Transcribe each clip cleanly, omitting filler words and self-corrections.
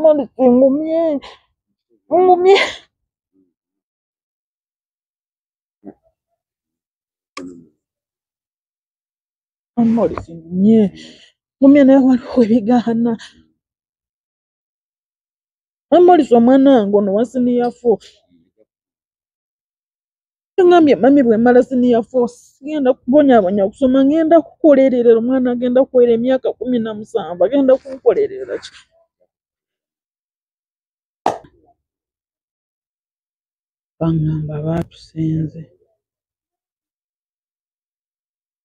Morris ngumye. Ngumye. Morris ngumye. Ngumye naye waliwo ebigana. Morris omwana ngono wa senior 4. Ngambye mami bwe mala senior 4 ngenda kubonyabonya okusoma ngenda kukolerera omwana agenda kuwera emyaka 17 agenda kunkolerera ki. Bangamba baatusenze.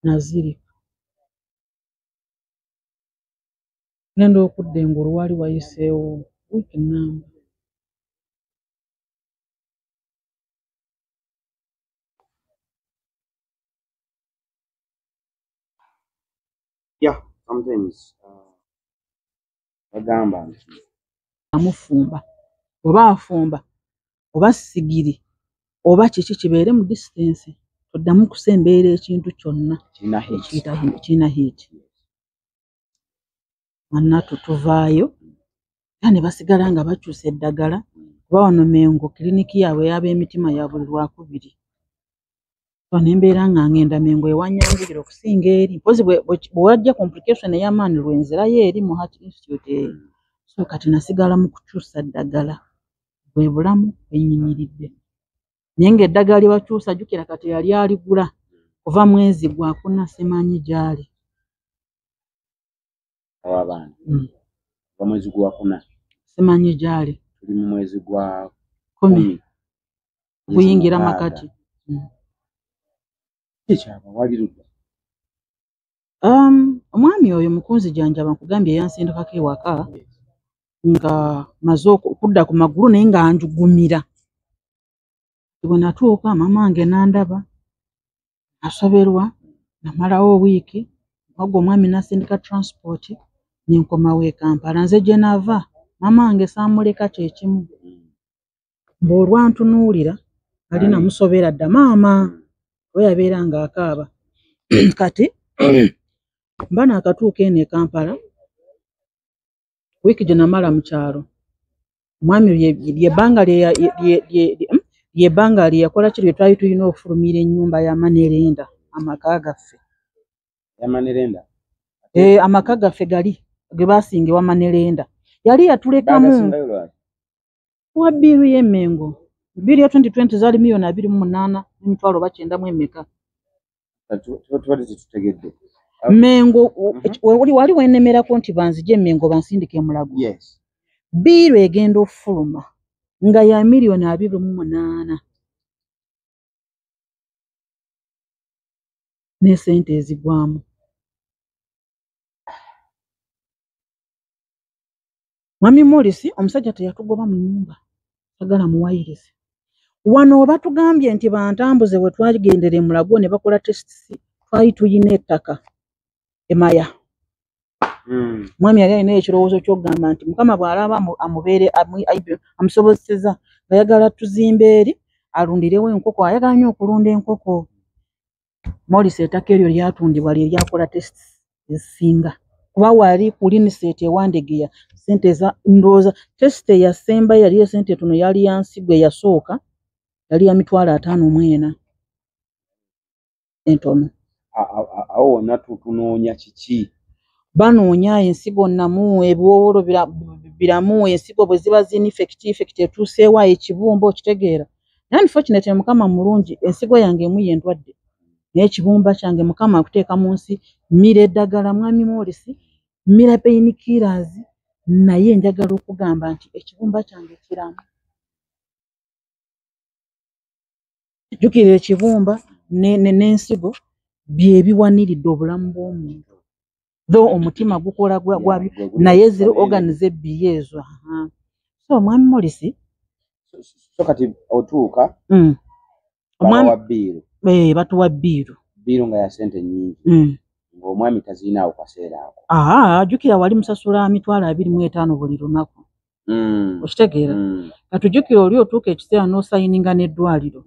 Nazirika. Ngenda okudda engulu wali wayiseewo wiiki nnamba. Yeah, sometimes bagamba nti amufumba oba afumba oba sigiri oba kiki kibeere mu distance toddamu kusembeera ekintu kyonna kirina heat. Manna tutuvaayo era ne basigala nga bakyusa eddagala kuba wano Mengo kiriniki yaabwe y'ab'emitima ya buli Lwakubiri. Nembeera nga ngenda Mengo ewanyanjulira okusinga eri mpozi bwe wajja complication ey'amaanyi lwenzirayo eri mu Heart Institute. So kati nasigala mu kukyusa ddagala bwe bulamu bwennyimiridde. Naye ng'eddagala lye bakyusa jjukira kati yali aligula kuva mwezi gwa kuna simanyi gy'ali. abaana mwezi gwa kuna simanyi gy'ali. Tuli mu mwezi gwa 10 kuyingira makati. Ekyaba walirudde. Omwami oyo mukunzi janjaba nkugambye yansindikako ewaka nga maze okudda ku magulu naye nga anjugumira. Bwe natuuka mama wange nandaba asoberwa namalawo wiiki wagwa omwami nasindika transport ninkomawo e Kampala. Nze gye nava mama wange saamuleka kyekimu bw'olwantunuulira ali namusobera dda maama we yabeera ng'akaaba. Kati mba naakatuuka eno e Kampala wiiki gye namala mu kyalo omwami ly'ebbanga lye yakola kiri lye twali tulina okufulumira ennyumba ya Manerenda amaka gaffe. Amaka gaffe gali ge baasinga ewa Manerenda yali yatulekamu wa bbiiru y'e Mengo. Bbiiru ya 2020 zaali $228,000 900 emeka. Mengo wali wenemerako nti banzije Mengo bansindike Mulago. Yes. Bbiiru egenda ofuluma nga ya $228,000 ne sente ezigwamu. Mwami Morris omusajja teyatugoba mu nnyumba sagala muwayirize. Wano oba tugambye nti bantambuze bwe twagendera Mulago ne bakola tests twali tuyina ettaka emaya. Mwami yali alina ekirowoozo ky'okugamba nti Mukama bw'alaba amubeere amusobozeseza ayagala tuzimbe eri alundirewo enkoko ayagala nnyo okulunda enkoko. Morris ettaka eryo lyatundibwa lye lyakola tests ezisinga kuba wali ku Linicet ewandegeya sente za ndooza test eyasemba yali ya sente tono yali yansigwe yasooka yali ya $54,000 entono. Awo natutunoonya kiki? Banoonya ensigo namu ebiwowolo biramu ensigo bwe ziba zini effect etuuseewo ekibumba okitegeera. Unfortunately Mukama mulungi ensigo yange emu yendwadde n'ekibumba kyange Mukama akuteeka mu nsi mmira eddagala mwami Morris mmira painkillers naye njagala okugamba nti ekibumba kyange kiramu. Jjukira ekibumba n'ensigo bye biwaniridde obulamu bw'omuntu. Though omutima gukola gwabyo naye ziri organs ebbiri ezo. So mwami Morris so kati otuuka omwami wa bbiiru batuwa bbiiru nga ya sente nnyingi ng'omwami taziinaawo kaseera ako. Jjukira wali musasula $25,000 buli lunaku. Okitegeera katujjukira oli otuuka ekiseera n'osayininga n'eddwaliro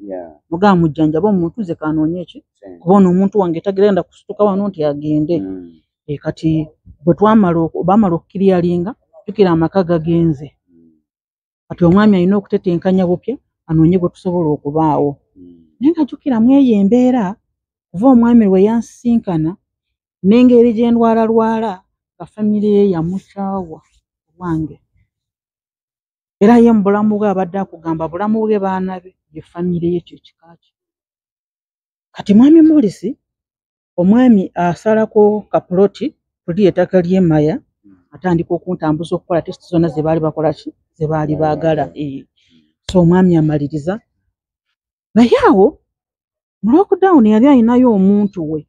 mugamba mujjanjaba omuntu nze kanoonye eki kuba ono omuntu wange tagenda kusituka wano nti agende. Kati bwe bamala okukiriyalinga jukira amaka gagenze kati omwami alina okutetenkanya bupya anoonye bwe tusobola okubaawo naye nga jukira mweyo embeera kuva omwami lwe yansisinkana n'engeri gye ndwalalwala nga famire ye yamukyawa wange era ye mu bulamu bwe abadde akugamba bulamu bwe baana be ye famire ye kyo kikaki kati mwami Morris omwami asalako kapuloti tuli ettaka ly'Emaya atandika okuntambuza okukola tesiti zonna ze baali bakola ki ze baali baagala so omwami amaliriza naye awo mu lockdown yali alinayo omuntu we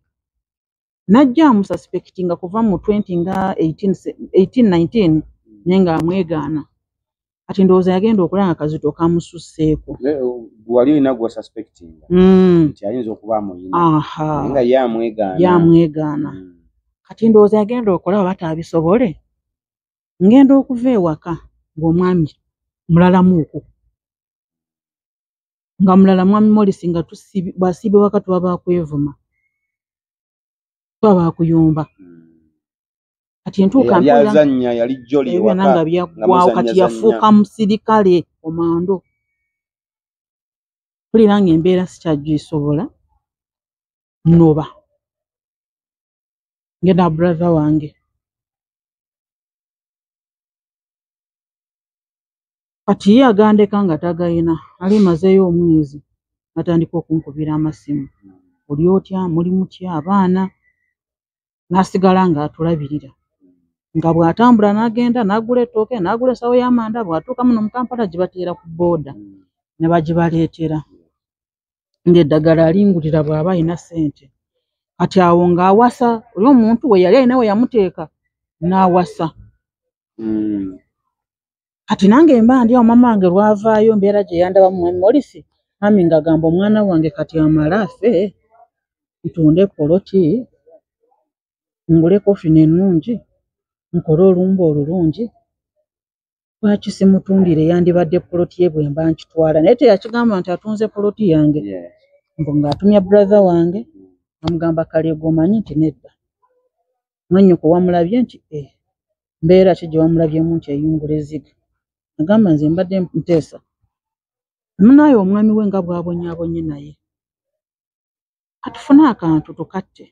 najja amususpectinga kuva mu 18-19 naye nga amwegaana kati ndowooza yagenda okulaba nga Kazito kamususseeko wali olina gwe suspectinga nti ayinza okuba amuyina nga yamwegaana kati ndowooza yagenda okulaba bataabisobole ngenda okuva ewaka ng'omwami mulalamuuku nga mulala mwami Morris nga bw'asiiba waka tuba bakwevuma tuba bakuyumba kati entuuka ebyo nanga byaggwawo kati yafuuka musirikale komando tulira nga embeera sikyagyisobola noba ngenda brother wange kati ye agandeka nga tagayina ali mazeeyo omwezi natandika okunkubira amasimu oli otya muli mutya abaana nasigala nga atulabirira nga bw'atambula n'agenda n'agula ettooke n'agula essawo y'amanda bw'atuuka muno mu Kampala gye bateera ku booda ne bagibaleetera ng'eddagala alingulira bw'aba alina ssente kati awo ng'awasa oli omuntu we yali alina we yamuteeka n'awasa kati nange mba ndi awo mama wange lwavaayo mbeera gye yandabamu mwami Morris mami ng'agamba omwana wange kati amala afe ntunde poloti ngule kofino ennungi nkole olumba olulungi lwaki simutundire yandibadde poloti ye bwe mba nkitwala naye teyakigamba nti atunze poloti yange mbu ng'atumya brother wange amugamba Kaleego omanyi nti nedda mwannyoko wamulabye nti mbeera ki gye wamulabyemu nti eyungula eziga agamba nze mbadde nteesa munaaye omwami we nga bw'abonyaabonye naye katufune akantu tukatte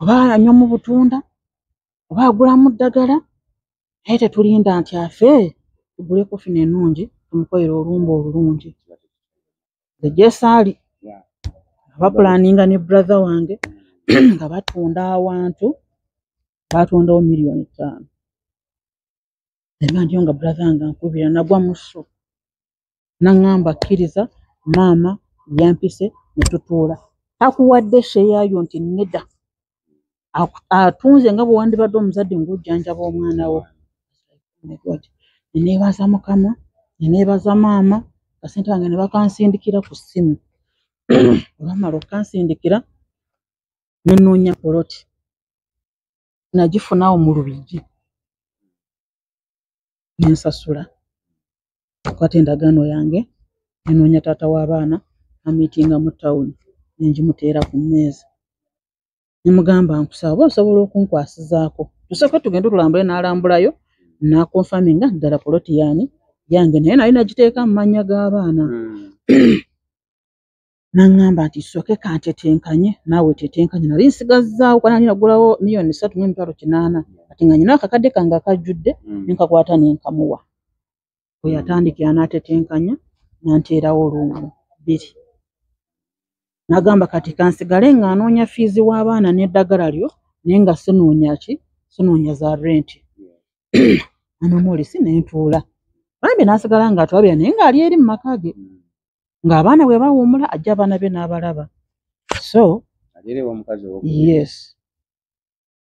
oba anywa mu butunda oba agulamu ddagala naye tetulinda nti afe tugule kofino ennungi tumukolere olumba olulungi ejesaali abapulaninga ne brother wange nga batunda awantu batundawo $5,000,000 eba ndiyo nga brother wange ankubira nagwa mu ssu naŋŋamba kkiriza maama yampise ne tutuula takuwadde sheyayo nti nedda atunze nga bwe wandibadde omuzadde ng'ojjanjaba omwana wo neneebaza Mukama neneebaza maama kasente wange ne bakansindikira ku ssimu olwamala okukansindikira ne nnoonya poloti nagifunawo mu Lubigi nensasula kwata endagaano yange nenoonya taata w'abaana amiitinga mu ttawuni nengimuteera ku mmeeza nemugamba nkusaba oba osobola okunkwasizaako tusooke tugende tulambule n'alambulayo n'akonfaminga ddala poloti yaani yange naye nali nagiteeka mu mannya g'abaana n'aŋŋamba nti sooke kantetenkanye naawe tetenkanye nali nsigazaawo kwa nali nagulawo $3,800,000 kati nga nyina akakadde kange akajjudde nenkakwata nenkamuwa bwe yatandikira n'atetenkanya nanteerawo $2,000 n'agamba kati kansigale nga anoonya fiizi w'abaana n'eddagala lyo naye nga sinoonya ki sinoonya za renti ano Morris nentuula bambi n'asigala nga atwabira naye ng'ali eri mu maka ge ng'abaana bwe bawummula ajja abaana be n'abalaba so yes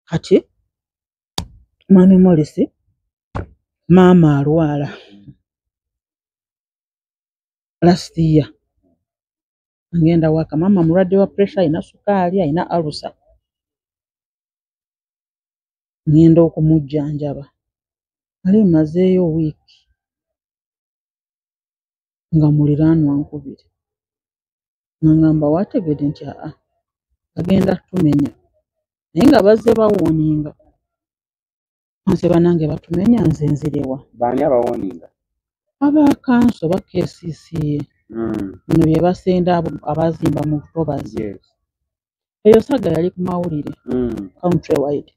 kati mwami Morris maama alwala last year ngenda waka maama mulwadde wa pressure alina sukaali alina alusa ngenda okumujjanjaba ali mazeeyo wiiki nga muliraanwa nkubiri ngamba wategedde nti agenda tumenya naye nga bazze bawuuninga nze banange batumenya nze nzirewa baani abawoninga aba kanso ba KCC bino bye basenda abazimba mu October's eyo saga yali ku mawulire country wide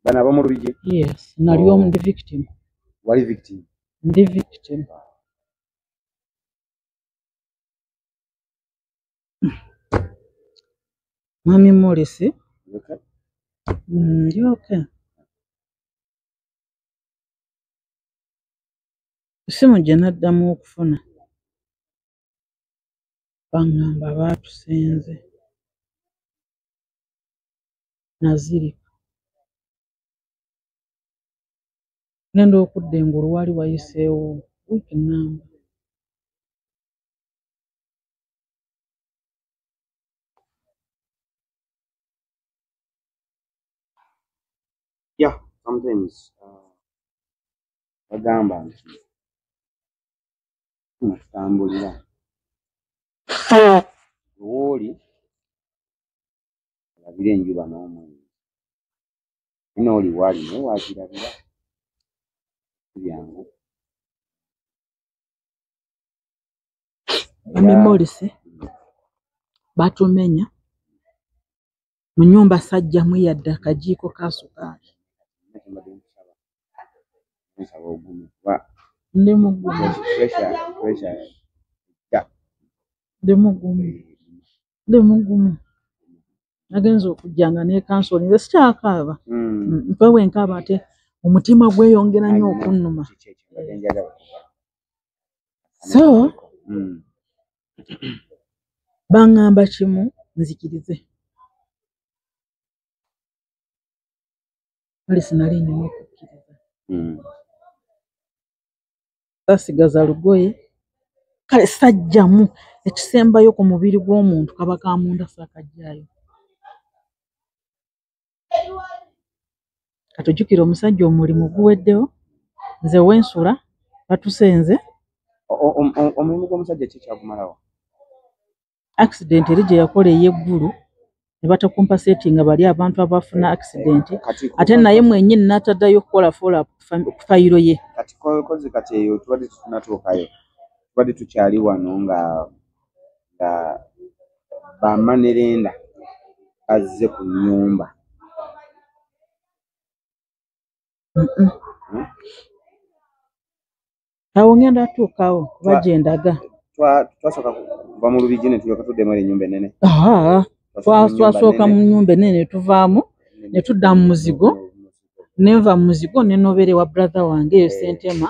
bana abo mu Lubigi yes nalyo ndi victim wali victim ndi victim Mami Morris ndi okay simu gye naddamu okufuna bangamba baatusenze nazirika ngenda okudda engulu wali wayiseewo wiiki nnamba yeah sometimes bagamba nti tutambulira wooli alabira enjuba n'omwezi ino oli waali naye wakirabira byangu Mami Morris batumenya mu nnyumba sajjamu yadde akajiiko ka sukaali ndi mugumu nagenza okujjanga ne kansoli nze sikyakaaba mpawe nkaaba ate omutima gweyongera nnyo okunnuma so bangamba kimu nzikirize ali sinali nnina okukkiriza sasigaza lugoye kale sajjamu ekisembayo ku mubiri gw'omuntu kaba kamunda saakajjaayo katujjukira omusajja omulimu guweddewo nze wensula batusenze omulimu gw'omusajja kikyagumalawo accident eri gye yakola ey'eggulu ne batakumpasetinga bali abantu abafuna accident ate naye mwennyini n'ataddayo okukola follow up ku fayiro ye kati eyo tubadde tunatuukayo tubadde tukyali wano nga bamanerenda azze ku nnyumba awo ngenda atuukawo kuba gye ndaga twasooka kuva mu Lubigi ne tulyoka tuddemu ennyumba ennene twasooka mu nnyumba ennene ne tuvaamu ne tudda mu muzigo nenva mu muzigo ne nobeere wa brother wange eyo Sentema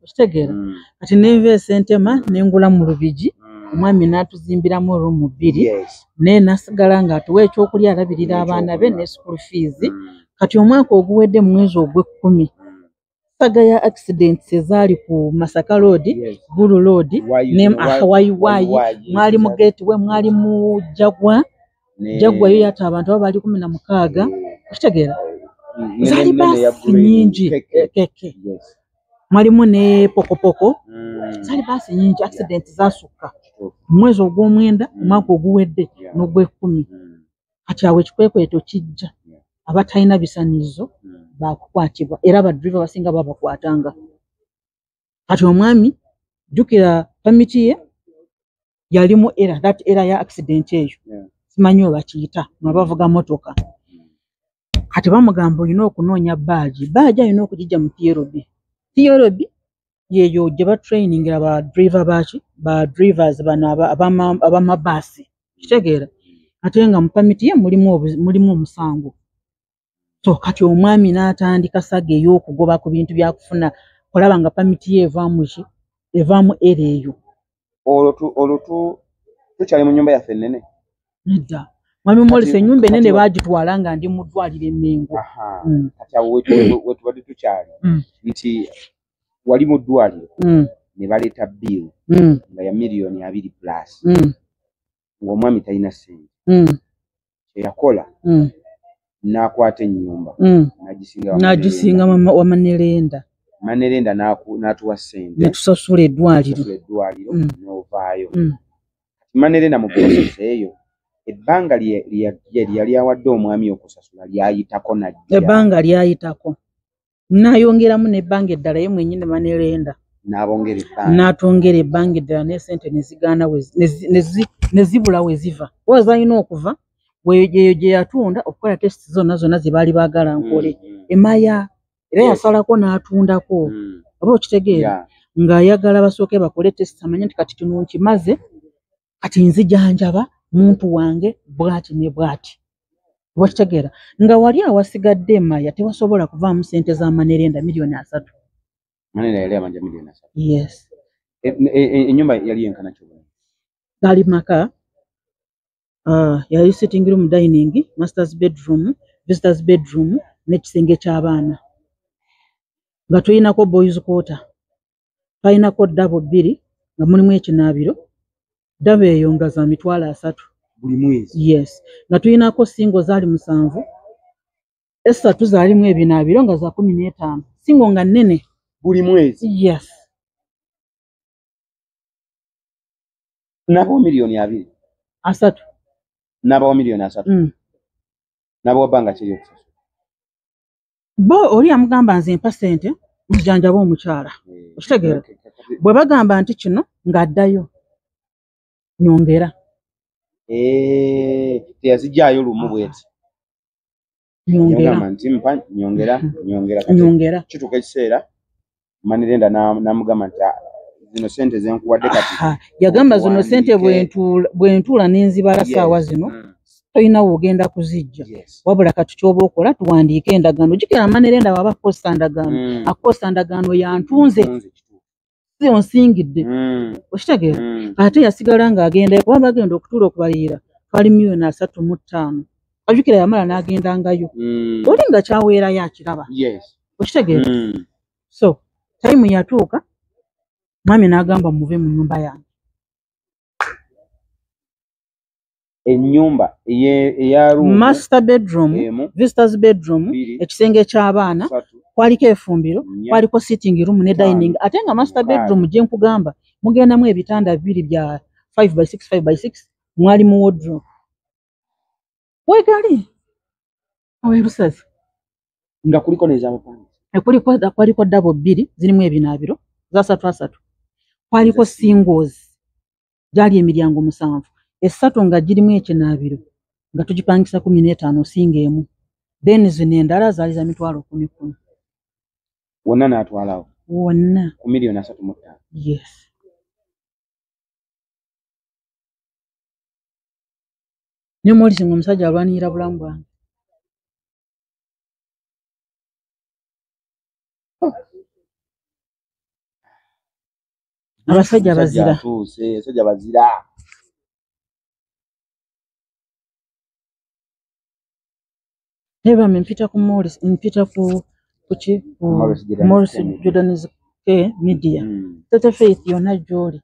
okitegeera kati nenva e Sentema ne ngula mu Lubigi omwami n'atuzimbiramu ruumu 2 naye nasigala ng'atuwa ekyokulya alabirira abaana be ne school fees kati omwaka oguwedde mu mwezi ogw'ekkumi saga ya accidents ezaali ku Masaka Road, Gulu Road, ne Waiwai, mwali mu Gateway, mwali mu Jagwa yo yata abantu abali 16 okitegeera zaali basi nyingi keke mwalimu ne pokopoko zaali basi nyingi accidents zasukka mwezi ogw'omwenda omwaka oguwedde n'ogw'ekkumi kati awo ekikwekweto kijja abatalina bisanizo bakukwatibwa era abadriver basinga babakwatanga kati omwami jjukira pamiti ye yalimu era that era ya accident eyo simanyi oba kiyita mwabavuga motoka kati bamugamba olina okunoonya baaji alina okugijja mu PLB yeyo gye batrainingira ba drivers bano abamabaasi kitegeera ate nga mu pamiti ye mulimu omusango so kati omwami n'atandika saga ey'okugoba ku bintu byakufuna kulaba nga pamiti ye evaamu era eyo olwo tukyali mu nnyumba yaffe ennene nedda mwami Morris ennyumba ennene baagitwala nga ndi mu ddwaliro e Mengo kati awo wetubadde tukyali nti wali mu ddwaliro ne baleeta biiru nga ya miliyoni 2+ ng'omwami talina ssente kyeyakola n'akwata ennyumba n'agisinga wamanerenda n'atuwa ssente netusasula eddwaliro n'ovaayo manerenda mu process eyo ebbanga lye yali awadde omwami okusasula lyayitako najja ebbanga lyayitako N'ayongeramu n'ebbanga eddala ye mwennyini Manerenda n'atongera ebbanga eddala ne ssente ne zigaana ne zibula we ziva oza alina okuva gye yatunda okukola tesiti zonna ze baali baagala nkole emaya era yasalako n'atundako oba okitegeera ng'ayagala basooke bakole tesiti amanye nti kati kino nkimaze kati nzijanjaba muntu wange bw'ati ne bw'ati oba okitegeera nga wali awasigadde emaya tewasobola kuvaamu ssente za Manerenda miliyoni 3. Manerenda yali amanja miliyoni 3. Yes. Ennyumba yali yenkana kyobona gali maka yali sitting room, dining, master's bedroom, visitors bedroom n'ekisenge ky'abaana nga tulinako boys quarter tulinako dabo 2 nga mulimu ekinaabiro dabo eyo nga za $300 buli mwezi. Yes. nga tulinako singo zaali 7 3 zaalimu ebinaabiro nga za 15 singo nga nnene buli mwezi. Yes. Nabo miliyoni 2. 3. Nabo miliyoni 3. Nabo banga kiri okusasula. Bo oli amugamba nze mpa ssente nzijanjaba omukyala. Okitegeera? Bwe bagamba nti kino ng'addayo nyongera. Teyazijjaayo lumu bweti. Nyongera. Nti mpa nyongera. Kituuka ekiseera Manerenda n'amugamba nti zino ssente ze nkuwadde kati. Yagamba zino ssente bwe ntuula n'enzibala ssaawa zino toyina wogenda kuzijja. Wabula kati ky'oba okola tuwandiike endagaano. Jjukira Manerenda bw'aba akosa ndagaano. Akosa ndagaano yantunze. Si onsingidde. Okitegeera? Ate yasigala ng'agenda kuba bagenda okutuula okubalirira twali miliyoni 3.5. Ajjukira yamala n'agendangayo. Oli nga kyaweerayo akiraba. Okitegeera? So time yatuuka mwami n'agamba muve mu nnyumba yange. Ennyumba eya room, master bedroom, visitors bedroom, ekisenge ky'abaana, kwaliko efumbiro, kwaliko sitting room ne dining. Ate nga master bedroom gye nkugamba mugendamu ebitanda 2 bya 5x6 5x6 mwali mu wardrobe. Wegali awe Lusazi nga kuliko n'ez'abapangi. Kwaliko dabo 2 zirimu ebinaabiro za 3. Kwaliko singles gyali emiryango 7. 3 nga girimu ekinaabiro nga tugipangisa 15 singa emu. Then zino endala zaali za $10,000. Wonna n'atwalawo. Wonna. Ku miliyoni 3.5. Yes. Ne Morris omusajja alwanirira bulamu bwange. Abasajja bazira. Abasajja bazira. Neba mpita ku Morris, mpita ku Morris Jordan's media. Tete Faith yonna gy'oli.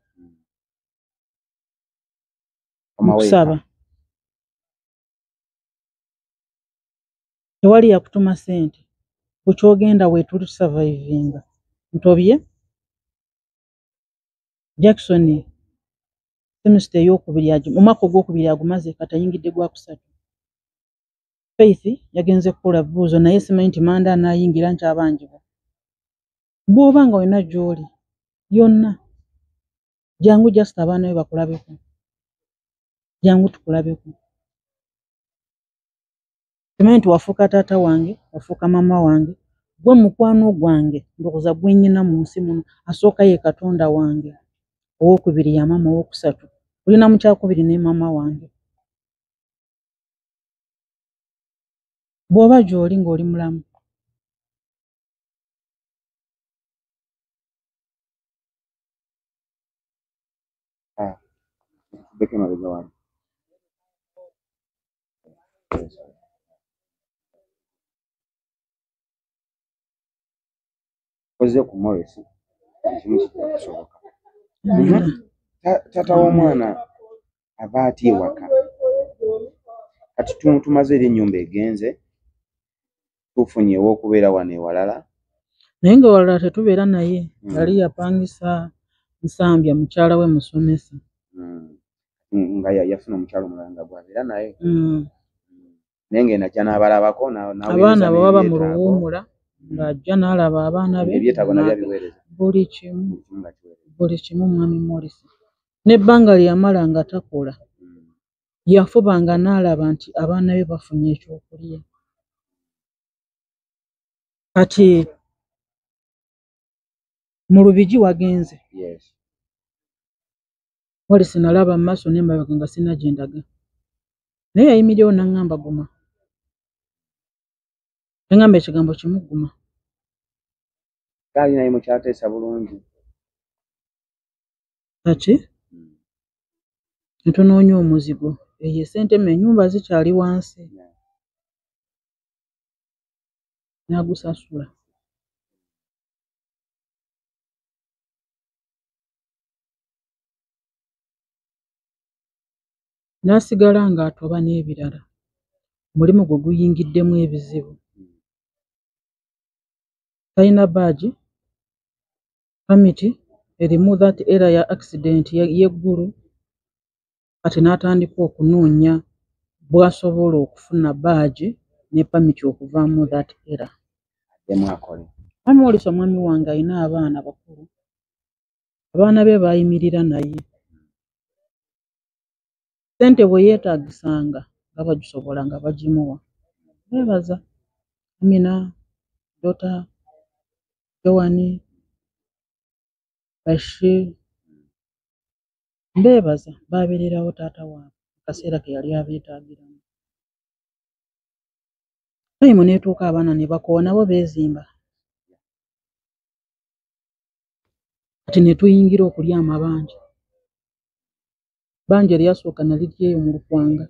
Omusaba. Tewali yakutuma ssente. Bukyogenda weetuli survivinga. Ntobye? Jackson semester ey'okubiri mu mwaka ogwokubiri agumaze kati ayingidde gwa 3. Faith yagenze kukola buuzo naye simanyi nti manda n'ayingira nkyabanjibwa. Bw'oba nga olina gy'oli yonna jangu just abaana be bakulabeko. Jangu tukulabeko. Simanyi nti wafuuka taata wange, wafuuka mama wange, gwe mukwano gwange ndowooza gwe nnyina mu nsi muno asooka ye Katonda wange. Owokubiri ya mama, owokusatu olina mukyakubiri ne mama wange. Bw'oba gy'oli ng'oli mulamu. Koze ku Morris ekimu kitakusoboka. Taata w'omwana ava ati ewaka. Kati tumaze eri ennyumba egenze tufunye ew'okubeera wano ewalala. Naye nga walala tetubeera naye yali yapangisa Nsambya mukyala we musomesa. Nga yafuna omukyala omulala nga bw'abeera naye. Naye ng'enajja n'abalabako abaana baba mu luwummula ng'ajja n'alaba abaana be ebyetaago nabyo abiweereza buli kimu mwami Morris n'ebbanga lye yamala nga takola yafubanga n'alaba nti abaana be bafunye ekyokulya kati mu Lubigi wagenze Morris nalaba mu maaso n'emabega nga sina gye ndaga naye yayimirirawo n'aŋŋamba guma yaŋŋamba ekigambo kimu guma gaali naye mukyateesa bulungi kati ntunoonya omuzigo eyo Ssentema ennyumba zikyali wansi n'agusasula n'asigala ng'atoba n'ebirala mulimu gwe guyingiddemu ebizibu talina bbaagi pamiti erimu that era ya accident y'eggulu kati n'atandika okunoonya bw'asobola okufuna bbaagi ne pamiti okuvaamu that era Morris omwami wange alina abaana bakulu abaana be baayimirira naye ssente bwe yeetaagisanga nga bagisobola nga bagimuwa beebaza Amina Dota Joani Bashir beebaza baabeererawo taata waabwe akaseera ke yali abeetaagiramu tayimu n'etuuka abaana ne bakoowa nabo beezimba kati ne tuyingira okulya amabanja banja eryasooka naliryeyo mu Lukwanga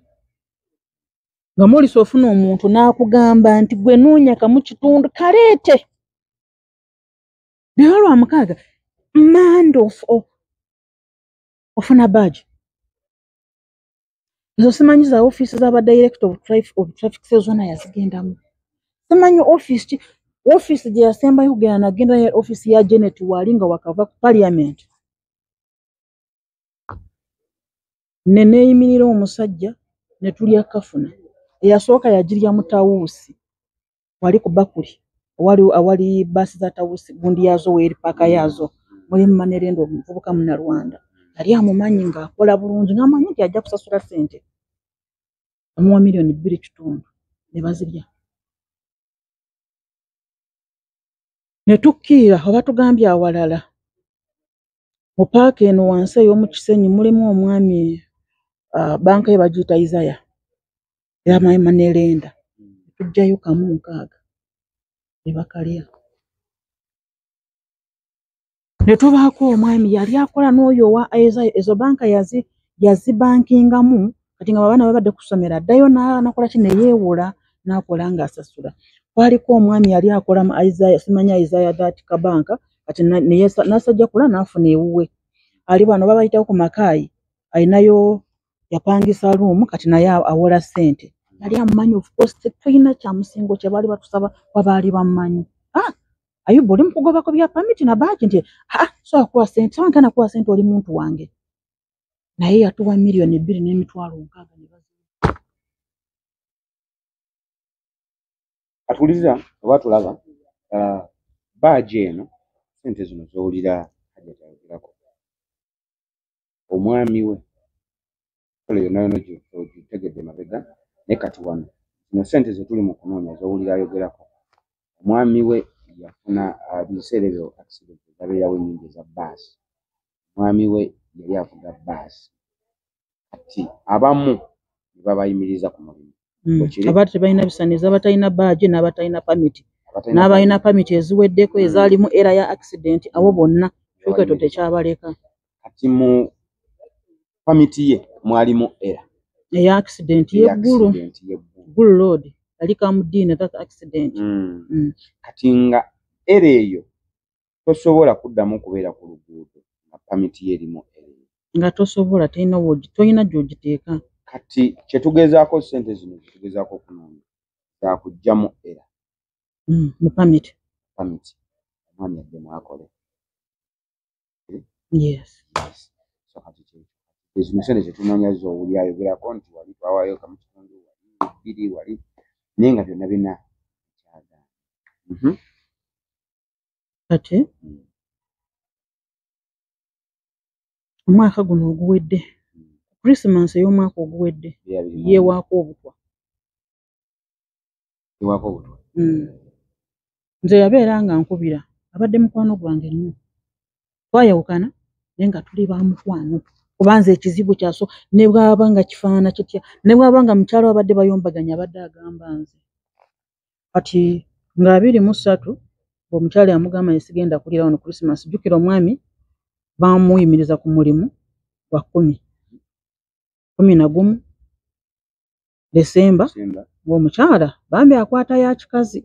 nga Morris ofuna omuntu n'akugamba nti gwe noonya kamu kitundu kaleete naye lwa mukaaga mmanda ofuna bbaagi ezo simanyi za ofiisi z'aba director of traffic zonna yazigendamu simanyi ofiisi gye yasembayo kugenda nagenda ofiisi ya Janet waali nga wakava ku Parliament ne neeyimirira omusajja ne tulya kafuna eyasooka yagirya mu Tawuusi wali ku Bakuli awali bbaasi za Tawuusi gundi yazo weeri paaka yazo mulimu Manerendo omuvubuka Munnarwanda yali amumanyi ng'akola bulungi ng'amanyi nti ajja kusasula ssente amuwa $2 million ne bazirya ne tukkiira oba tugambye awalala mu paaka eno wansi ey'omu Kisenyi mulimu omwami banka ye bagiyita Isaya Manerenda tujjayo kamu 6 ne bakalya ne tubaako omwami yali akola n'oyo owa Isaya ezo banka yazibankingamu kati nga abaana babadde ku ssomero addayo n'akola ki ne yeewola n'akola ng'asasula kwaliko omwami yali akola mu Isaya simanya Isaya that kabanka kati n'asajja kula n'afuna ewuwe ali bano babayitawo ku Makaayi alinayo yapangisa luumu kati naye awola ssente yali amumanyi of course tulina kyamusingo kye baali batusaba wabaali bamumanyi Ayubu oli mukugobako bya pamiti na bbaagi nti so akuwa ssente so nkana kuwa ssente oli muntu wange naye yatuwa $2 million ne $6,000 ne baziwa atuliza oba tulaba bbaagi eno ssente zino z'owulira hajjatayogerako omwami we kole yonna gitegedde mabega ne kati wano zino ssente ze tuli mu kunoonya z'owulira ayogerako omwami we yafuna biseera ebyo accident zabeerawo ennyingi eza bbaasi omwami we yali avuga bbaasi kati abamu ne babayimiriza ku mulimu abaati tebalina bisaniza abatalina bbaagi n'abatalina pamiti n'abalina pamiti eziweddeko ezaalimu era ya accident abo bonna kyokweto tekyabaleka kati mu pamiti ye mwalimu era eya accident yeggulu road yali kamudiine that accident kati nga era eyo tosobola kuddamu kubeera ku luguudo nga pamiti ye erimu nga tosobola tolina gy'ogiteeka kati kyetugezaako ssente zino kyetugezaako okunoonya zakuggyamu era mu pamiti omwami yadde mwakole yes so kati zino ssente zetunoonya z'owuli ayogerako nti wali twawaayo kamu kitundu wali 2 wali naye nga byonna bina kyagaana kati omwaka guno oguwedde Christmas ey'omwaka oguwedde yeewaako obutwa. Nze yabeera nga nkubira abadde mukwano gwange nnyo. Twayawukana naye nga tuli ba mukwano kuba nze ekizibu kyaso ne bwaba nga kifaanana kitya ne bwaba nga mukyalo abadde bayombaganya abadde agamba nze. Kati nga 23 omukyala yamugamba nti sigenda kulira wano Christmas. Jjukira omwami baamuyimiriza ku mulimu gwa 11 Desemba ng'omukyala bambi akwata ya kikazi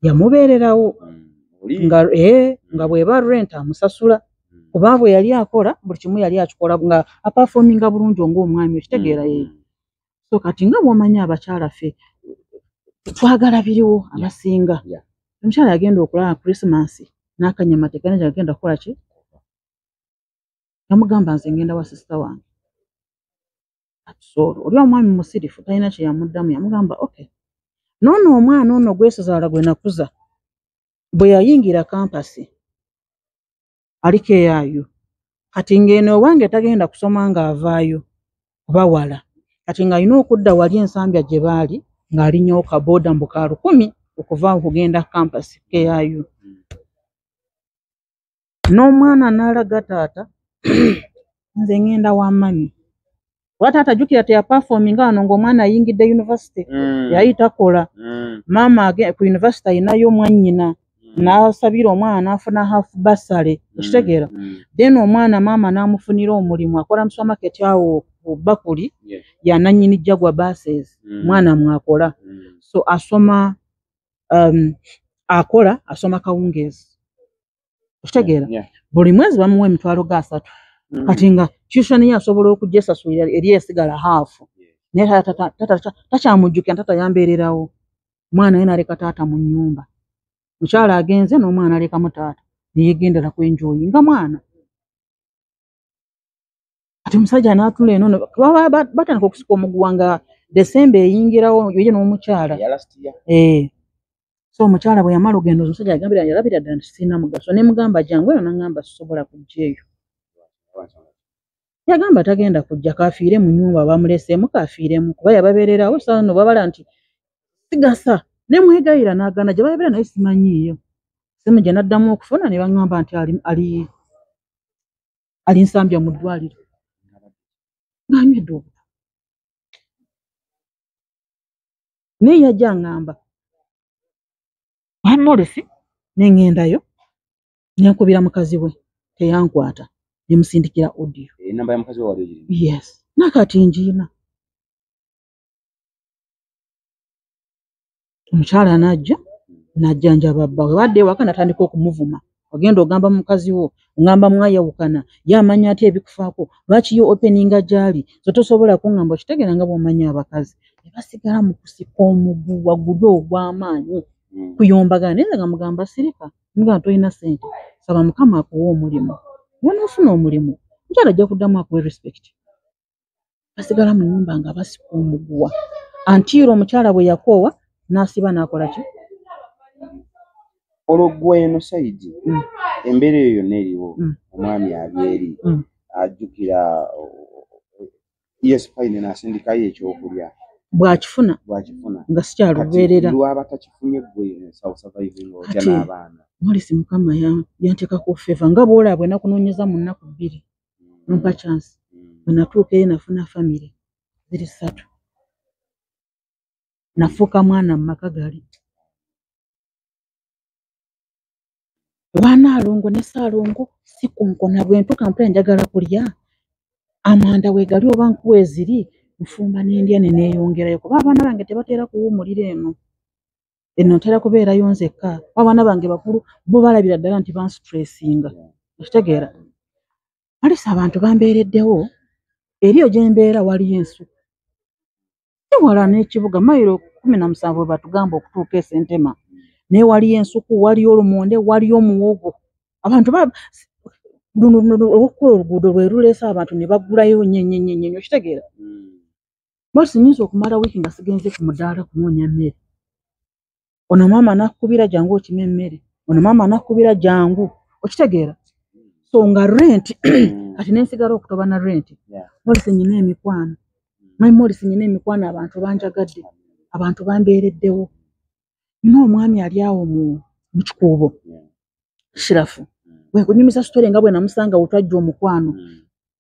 yamubeererawo nga bw'eba rent amusasula kuba bwe yali akola buli kimu yali akikola nga apafominga bulungi ng'omwami okitegeera so kati nga bw'omanyi abakyala ffe twagala biriwo abasinga. Omukyala yagenda okulaba Christmas n'akanyama tekane yagenda kukola ki yamugamba nze ngenda wa sisita wange. So oli omwami musirifu talina kye yamuddamu yamugamba okay noono omwana ono gwesozaala gwe nakuza bwe yayingira kampasi aliko eyaayo kati ng'eno owange tagenda kusoma ng'avaayo kuba wala kati ng'alina okudda wali ensambya gye baali ng'alinnyowo kabooda mbu ka 10 okuva okugenda kampasi keyaayo. N'omwana n'alaga taata nze ngenda wa mami kuba taata jjukira teyapafominga wano ng'omwana ayingidde yunivasite yali takola maama ku yunivasite ayinayo mwannyina n'asabira omwana n'afuna half basale okitegeera then omwana maama n'amufunira omulimu akola mu supermarket awo ku Bakuli yanannyini Jagwa buses mwana mwakola so asoma asoma kawungeezi okitegeera buli mwezi bamuwa $30,000 kati nga tuition ye asobola okujesasulira eri esigala half naye tata takyamujjukira tata yambeererawo mwana we n'aleka taata mu nnyumba mukyala agenze n'omwana alekamu taata neyegendera ku enjoyi nga mwana kati omusajja n'atula eno batandika okusika omuguwa nga Desemba eyingirawo ye n'omukyala so omukyala bwe yamala ogendo omusajja yalabira ddala nti sirina mugaso ne mugamba jangu eno n'agamba sisobola kujja eyo yagamba tagenda kujja kafiire mu nnyumba bamuleseemu kafiiremu kuba yababeererawo saa no babala nti sigasa ne mwegayira n'agaana gye babeera naye simanyiiyo simu gye n'addamu okufuna ne baŋŋamba nti ali nsambya mu ddwaliro ng'anywedde obutwa naye yajja aŋŋamba Morisi ne ŋŋendayo ne nkubira mukazi we teyankwata ne musindikira audio namba ya mukazi we wali ogirina yes nakati ngiina omukyala n'ajjanjaba bba we badde ewaka natandika okumuvuma ogenda ogamba mukazi wo ongamba mwayawukana ye amanya ati ebikufaako lwaki yo openinga gyali so tosobola kuŋŋamba okitegeera nga bw'omanyi abakazi ne basigala mu kusika omuguwa guli ogw'amaanyi kuyombagana naye nga mugamba sirika nga tolina ssente saba mukama akuwa omulimu yonoofuna omulimu mukyala ajja kuddamu akuwe respect basigala mu nnyumba nga basika omuguwa antiiro omukyala bwe yakoowa n'asiba n'akola ki olwo eno sayidi embeera eyo yonna eriwo omwami abyeri ajjukira fine n'asindikayo ekyokulya bw'akifuna nga sikyalubeerera lwaba takifunye gwe surviving otya n'abaana Morisi mukama yanteekako feva nga bw'olaba bwe nakunoonyeza mu nnaku 2 nompa chance bwe natuuka eyo nafuna famire ziri 3 nafuuka mwana mu maka gali Wanaalongo ne Ssaalongo si konkona bwe ntuuka mpula njagala kulya amanda we gali oba nkuwe ziri nfumba n'endya ne neeyongerayo kuba abaana bange tebateera kuwummulira eno ntera kubeerayo nzekka abaana bange bakulu bo balabira ddala nti bansitressinga okitegeera Morisi abantu bambeereddewo eriyo gye mbeera waliyo ensuku wala n'ekibuga mayiro 17 bwe batugamba okutuuka e Ssentema naye waliyo ensuku waliyo olumonde waliyo omuwogo abantu olw'okukola oluguudo lwe luleese abantu ne baggulayo nnyo okitegeera Morisi nnyinza okumala wiiki nga sigenze ku mudaala kunoonya mmere ono maama n'akukubira jangu okima emmere ono maama anakubira jangu okitegeera so nga rent kati nensigala okutoba na rent Morris nyina emikwano mwami Morris nyina emikwano abantu banjagadde abantu bambeereddewo nina omwami ali awo mu kikuubo Shirafu bwe kunyumisa story nga bwe namusanga otwajja omukwano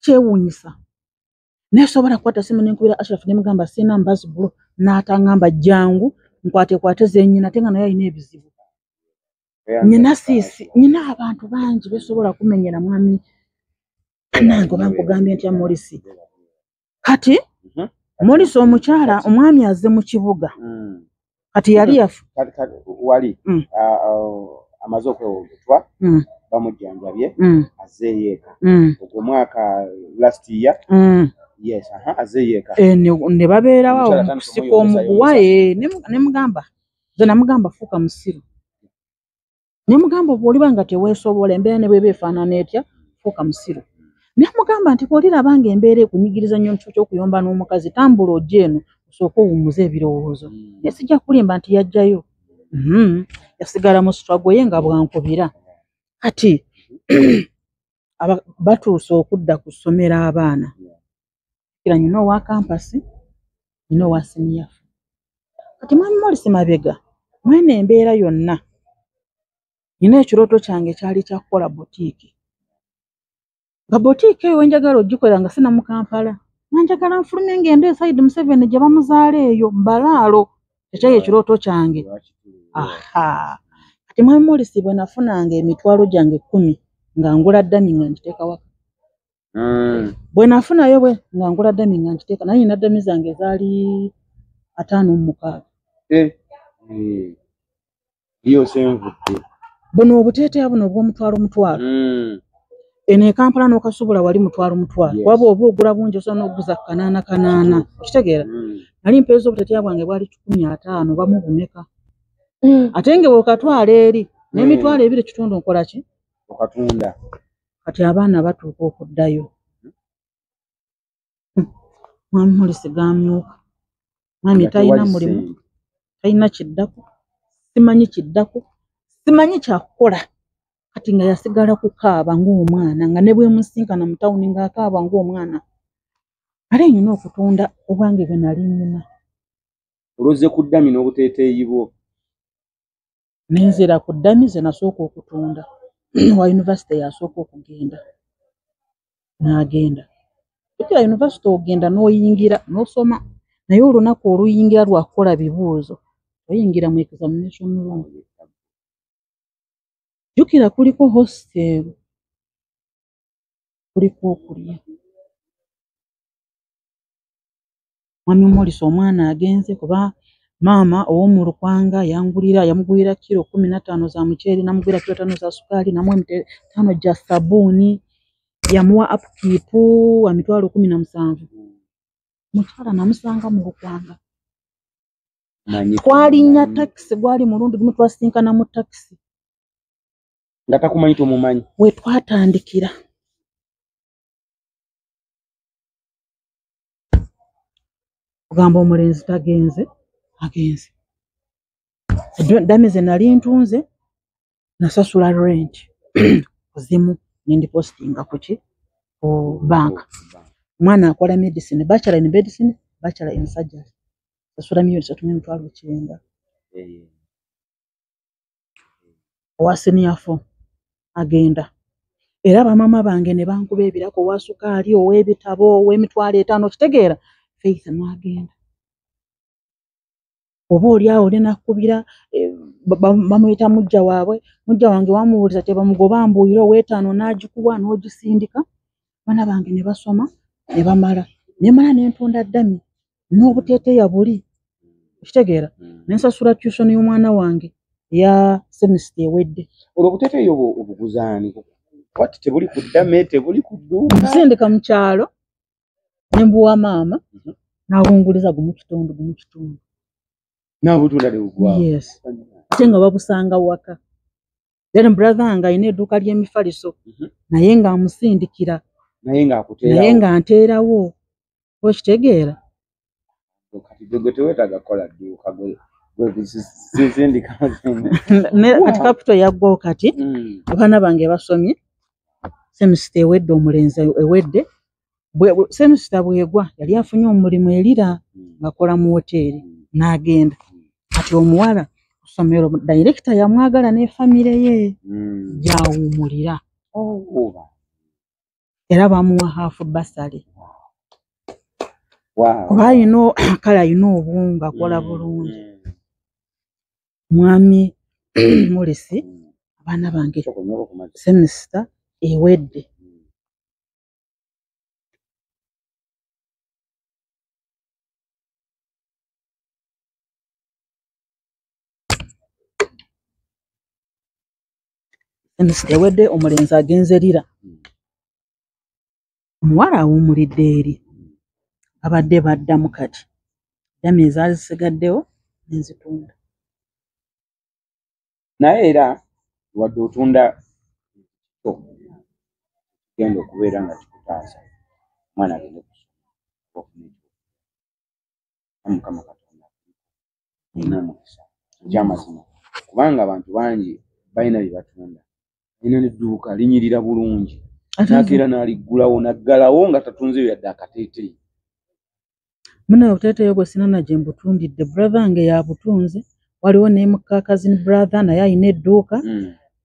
kyewuunyisa nesobola kukwata simu nenkubira Ashraf nemugamba sina mbazi bro n'atangamba jangu nkwate zenyina tenga naye alina ebizibu nyina sisi nyina abantu bangi besobola kumenyera mwami nange bankugambye ntya Morris kati Morris omukyala omwami azze mu kibuga kati yali yafu wali amaze okwewolutwa bamujjanjabye azeeyeka ogwo mwaka last year yes azeeyeka ne babeerawo omusiko omuguwa nemugamba ze namugamba fuuka musiru nemugamba bw'oliba nga teweesobola embeera ne bweba efaanana etya fuuka musiru nemugamba nti bw'oliraba nga embeera ekunyigiriza nnyo mu kifo ky'okuyomba n'omukazi tambula ojja eno osooke owummuze ebirowoozo naye sijja kulimba nti yajjayo yasigala mu struggle ye nga bwankubira kati batuuse okudda ku ssomero abaana kira nyina owa kampasi nyina owa siniyafu kati mwami Morris mabega mwene embeera yonna nyina ekirooto kyange kyali kya kukola botiiki nga botiiki eyo wenjagala ogikolera nga sina mu Kampala nanjagala nfulume ngende eside Museveni gye bamuzaala eyo mbalaalo ekyayo ekirooto kyange kati mwami Morris bwe nafunanga emitwalo gyange 10 nga ngula ddami nga ngiteeka waka bwe nafunayo bwe nga ngula ddami nga ngiteeka naye nyina ddami zange zaali 56 iyo senvudde buno obuteeteeya buno obw'omutwalo eno e Kampala n'okasubula wali mutwalo waba oba ogula bungi osobola n'okuguza kanaana okitegeera nali mpeeza obuteeteeya bwange bwali 15 bamu bumeka ate nge bw'okatwala eri n'emitwalo 2 nkola ki okatunda kati abaana batuuka okuddayo mwami Morris gamyuka mwami talina mulimu talina kiddako simanyi kyakukola kati nga yasigala kukaaba ng'omwana nga ne bwe musinkana mu tawuni ng'akaaba ng'omwana ale nyina okutunda obwange bwe nali nnina oloze ku ddami n'obuteeteeyi bwo nenzera ku ddami ze nasooka okutunda wa yunivasite yasooka okugenda n'agenda okira yunivasite ogenda n'oyingira n'osoma naye olunaku oluyingira lwa kukola bibuuzo oyingira mu examination room jjukira kuliko hostel kuliko okulya mwami Morris omwana agenze kuba maama ow'omu Lukwanga yamugulira kilo 15 za muceeri namugulira kilo 5 za sukaali namuwa 5 gya sabbuuni yamuwa upkeep wa mitwalo 17 mukyala namusanga mu Lukwanga twalinnya takisi gwali mulundi gumu twasinkana mu takisi nga takumanyi tomumanyi we twatandikira kugamba omulenzi tagenze agenze ddami ze nali ntunze nasasula rent kuzimu nendipostinga kuki ku banka mwana akola medicine bachelor in medicine bachelor in surgery sasula $3,900 owa senior 4 agenda era bamama bange ne bankuba ebirako owa sukaali ow'ebitabo ow'emitwalo 5 kitegeera Faith n'agenda oba oli awo linakubira bamuyita mujja waabwe mujja wange wamubuuliza tebamugoba mbuuyire ow'etaano n'agikuwa n'ogisindika bana bange ne basoma ne bamala n'entunda ddami n'obuteeteeya buli kitegeera nensasula tuition y'omwana wange ya semester ewedde olwo buteeteeya obuguzaani kwati tebuli ku ddame tebuli ku dduuka nsindika mu kyalo ne mbuwa maama n'abunguliza gumu kitundu n'abutunda tegugwawo yes ate nga babusanga waka then brother nga ayina edduuka ly'emifaliso naye nga amusindikira naye nga nteerawo okitegeera kati gwe teweetaaga kukola dduuka gwe kati capital yaggwawo kati abaana bange basomye semester ewedde omulenzi ewedde semester bwegwa yali afunye omulimu erira ngakola mu hoteeri n'agenda kati omuwala ssomero director yamwagala ne famire ye gyawummulira era bamuwa half basale kuba kale ayina obunga akola bulungi mwami Morisi abaana bange semester ewedde semester ewedde omulenzi agenze lira omuwala awummulidde eri abadde baddamu kati dami ezazisigaddewo nenzitunda naye era wadde otunda genda okubeera nga kikutaasa omwana agende Mukama Katonda alina omukisa ekyamazima kubanga abantu bangi balina bye batunda alina n'edduuka linyirira bulungi nakeera n'aliggulawo naggalawo nga tatunze yadde akateeteeyi muna obuteeteeyi gwe sinana gye mbutundidde brother wange yabutunze waliwo ne mukakazini brother naye ayina edduuka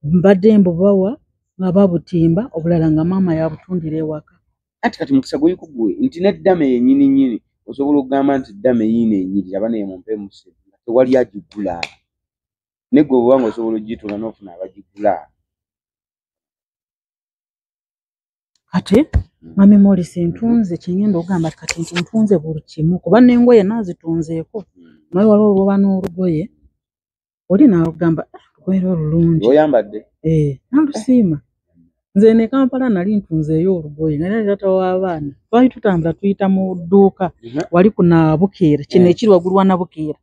mbadde mbubawa nga babutimba obulala nga maama yabutundira ewaka ati kati mukisa gwe gwe nti n'eddame yennyini nnyini osobola okugamba nti ddame yiino enyirira bane mumpe muse tewali agigula ne gwe obanga osobola ogitunda n'ofuna abagigula ate mami Morisi ntunze kyengenda okugamba kati nti ntunze buli kimu kuba n'engoye naazitunzeeko naye waliwo olwoba n'olugoye oli naagamba lugoye olulungi oyambadde nalusiima nze ne Kampala nali ntunzeeyo olugoye naye taata w'abaana twali tutambula tuyita mu dduuka wali ku Nabukeera kino ekiri waggulu wa Nabukeera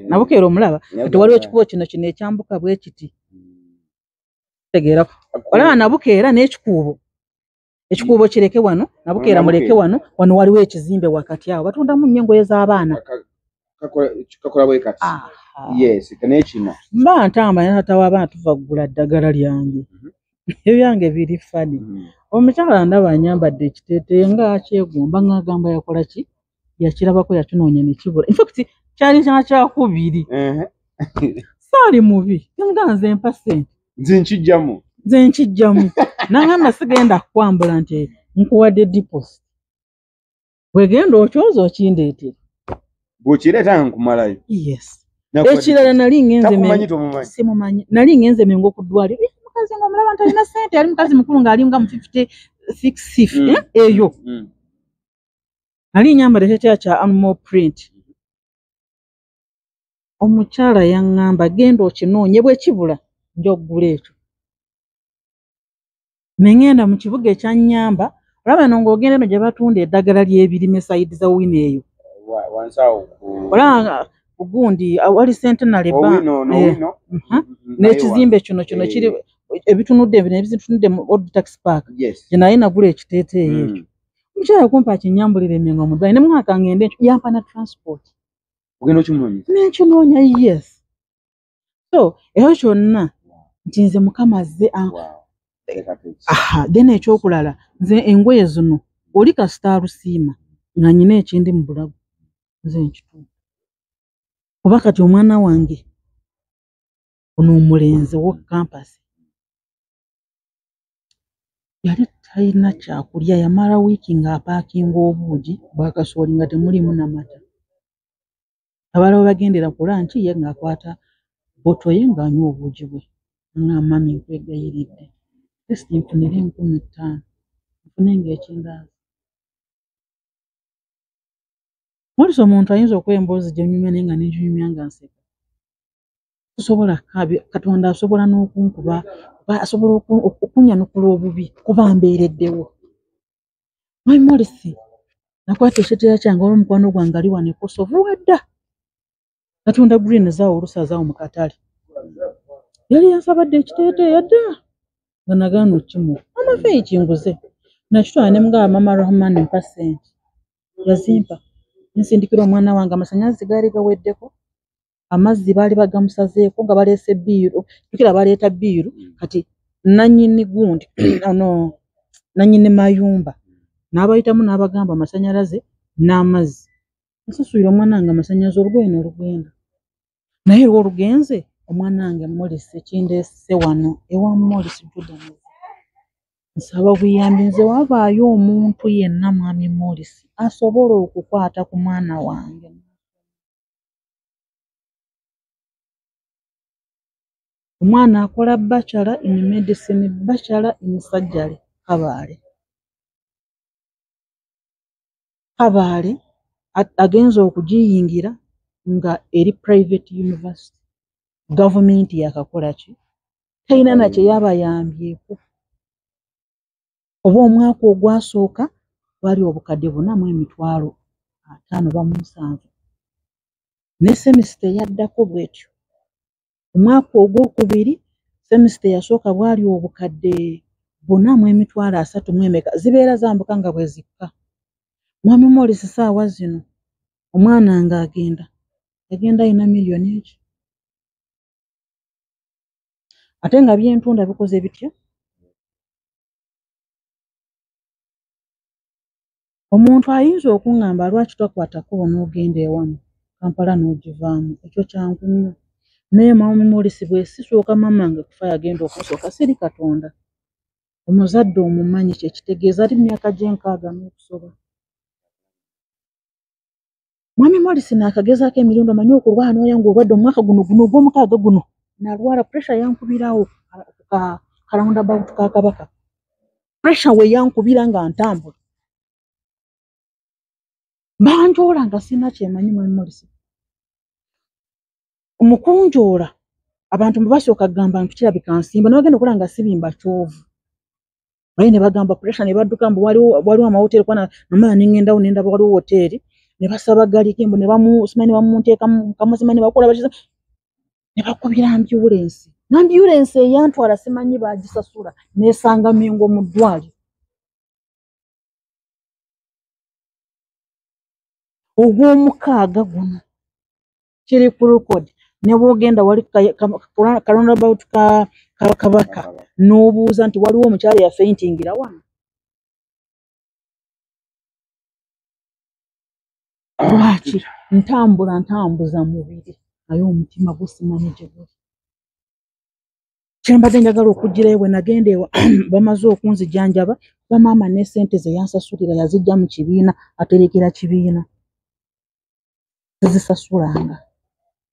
Nabukeera omulaba kati waliwo ekikubo kino ekyambuka bwe kiti tegeera olaba Nabukeera n'ekikuubo kireke wano Nabukeera muleke wano waliwo ekizimbe wakati awo batundamu nnyo engoye z'abaana kakola bwe kati yes kanekino mba ntamba ne taata w'abaana tuva kugula ddagala lyange ebyange biri fani omukyala ndaba anyambadde ekiteeteeyi nga akyegomba ng'agamba yakola ki yakirabako yakinoonya ne kibula in fact kyali kyakubiri saali mubi nga nze mpa ssente nze nkijjamu nangamba sigenda kukwambula nti nkuwadde deposit bwegenda okyoza okindeetere bw'okireeta nkumalayo yes ekirala nali ngenze mengo okuddwaliro mukazi nga omulaba nti alina ssente yali mukazi mukulu ng'ali nga mu 56 eyo nali nyambadde ekiteeteeyi kya animal print omukyala yaŋŋamba genda okinoonye bwe kibula nja okugula ekyo nengenda mu kibuga ekyannyamba olaba no ng'ogenda eno gye batunda eddagala ly'ebirime sayidi za wino eyo olaba gundi wali Centenary n'ekizimbe kino kiri ebitunudde ebitunudde mu Old Tax Park gye naye nagula ekiteeteeyi ekyo omukyala kumpa kinyambulira emengo omudwali ne mwaka ngende yampa na transport ogenda okimunoonya nenkinoonya yes so eyo kyonna nti nze Mukama azze then ekyokulala nze engoye zino oli kasita alusiima nga nyina ekindi mu bulago nze nkitunda kuba kati omwana wange ono omulenzi wo kampasi yali talina kyakulya yamala wiiki ng'apaakinga obuugi bwakasooli nga temulimu n'amata abalawo bagendera ku lanci ye ng'akwata boto ye ng'anywa obuugi bwe nga mami nkwegayiridde esi nfunire 15,000 nfune ng'ekindaazi Morisi omuntu ayinza okuwa emboozi gye nyumya naye nga nenkinyumya nga nseka tusobola Katonda asobola n'okunkuba asobola okunyanukula obubi kuba mbeereddewo mami Morisi nakwata ekiteeteeyi kyange olw'omukwano gwange ali wano ekosovu wedda Katonda green zaawo olusazaawo mu katale yali yansabadde ekiteeteeyi yadda nga nagaana okkimuwa amafeeyi kinguze nakitwala ne mugaba Mama Rahman mpa ssente yazimpa nsindikira omwana wange amasanyalaze gaali gaweddeko amazzi baali bagamusazeeko nga baleese bbiiru tukira baleeta bbiiru kati nannyini gundi ono nannyini mayumba n'abayitamu n'abagamba amasannyalaze n'amazzi nsasuira omwana wange amasannyalaze olugendo olugenda naye olw'olugenze omwana wange Morris kindeese wano ewa Morris Jordan nsaba buyambi nze wabaayo omuntu yenna mwami Morris asobola okukwata ku mwana wange omwana akola bachelor in medicine bachelor in surgery Kabaale agenza okugiyingira nga eri private university government yakakola ki talina na kye yabayambyeko oba omwaka ogwasooka bali obukadde 4,577 ne semesita yaddako bwetyo omwaka ogwokubiri semesita yasooka bwali obukadde 4,30 zibeera zambuka nga bwe zikka mwami Morris saawa zino omwana nga agenda ayina miliyoni eki ate nga byentunda bikoze bitya omuntu ayinza okuŋŋamba lwaki twakwatako n'ogenda ewamu Kampala n'ogivaamu ekyo kyangu nnyo naye mwami Morris bwe sisooka mamange kufa yagenda okusooka siri Katonda omuzadde omumanyi kye kitegeeza ali myaka gye6 n'okusoba mwami Morris n'akagezaako emirundi omanyi okulwala n'oyanga obulwadde omwaka guno ogw'omukaaga guno nalwala pressure yankubirawo roundabout ka Kabaka pressure we yankubira nga ntambula banjoola nga sina kyemanyi mwami Morris omukunjoola abantu mwe basooka kugamba nti kirabika nsimba n'abagenda okulaba nga sibimba kyovu naye ne bagamba pressure ne badduka mbu waliwo amahoteri kwana namala nengendawo nendaba waliwo hoteri ne basaba galiko mbu ne bamunteeka kamazima ne bakola bakiza ne bakubira ambulance eyantwala simanyi bagisasula nesanga Mengo mu ddwaliro ogw'omukaaga guno kiri ku record ne bwogenda wali roundabout ka Kabaka n'obuuza nti waliwo omukyala ya faintingira wano lwaki ntambuza mubiri naye omutima gusimanyi gye guli kyembadde njagala okugirayo bwe nagenda ewa bamaze okunzijanjaba bamaama ne ssente ze yansasulira yazijja mu kibiina aterekera kibiina zisasulanga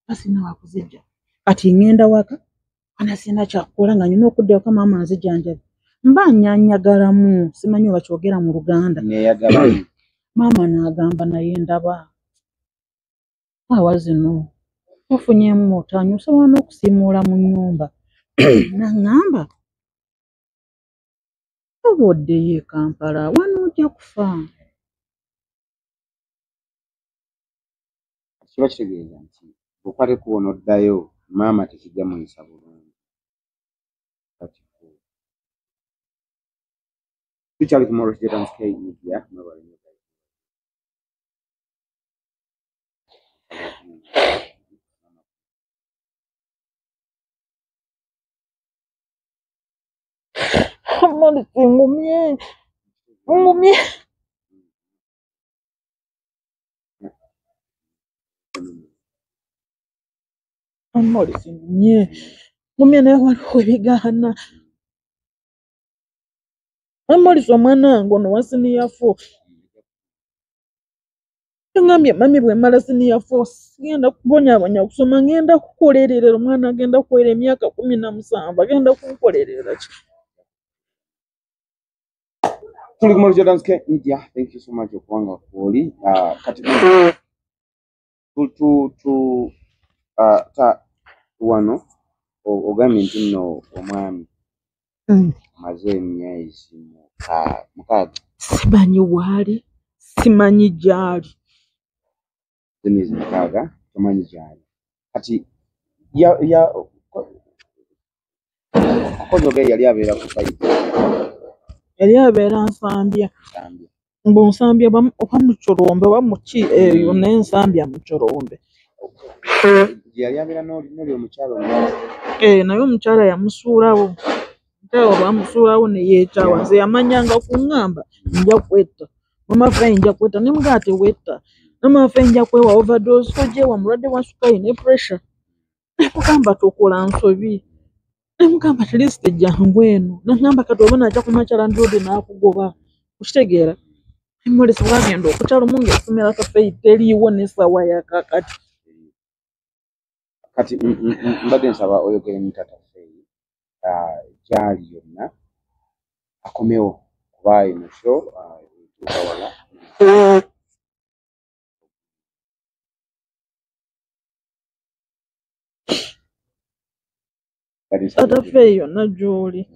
basina wakuzijja kati ngenda waka anasina kyakukola nga nyina okuddayo ka maama nzijanjaba mba nyanyagalamu simanyi oba kyogera mu Luganda maama n'agamba naye ndaba awa zino ofunyemu otaanyi osobola n'okusiimuula mu nnyumba naŋŋamba oba oddeyo e Kampala wano ojja kufa kiba kitegeeza nti okwate kuwona oddayo maama tekijja muyisa bulungi tukyali ku Morris Jordan K Media Morris ngumye Morris ngumye naye waliwo ebigaana Morris omwana wange ono wa senior 4 ngambye mami bwe mala senior 4 sigenda kubonyabonya kusoma ngenda kukolerera omwana agenda kuwera emyaka 17 agenda kunkolerera ki tuli ku Morris Jordan K Media. Thank you so much okuwanga kwoli kati wano ogambye nti nno omwami amaze emyezi 6 simanyi waali simanyi gyali emyezi 6 tomanyi gyali kati akozoga yali abeera ku site yali abeera Nsambya mbu Nsambya oba mu Kirombe oba mu ki eyo naye Nsambya mu Kirombe yali abeera n'oli omukyalo naye omukyala yamusuulawo. Omukyala bwamusuulawo ne yeetaawa. Nze yamanyanga kuŋŋamba nja kwetta. Mama ffe nja kwetta ne mga tewetta. Mama ffe nja kwewa overdose tojeewa mulwadde wa sukali ne pressure. Ne mugamba tokola nsobi. Ne mugamba at least jangu eno. N'agamba kati oba n'ajja ku Makyala Road n'akugoba. Okitegeera? Emmolesi bwagenda okukyalo mungu esomera kaffe teriiwo n'essaawa ya kaakati. Kati mbadde nsaba oyogere ne taata Faye gyali yonna akomewo kuba eno show etuukawala. Taata Faye yonna gy'oli.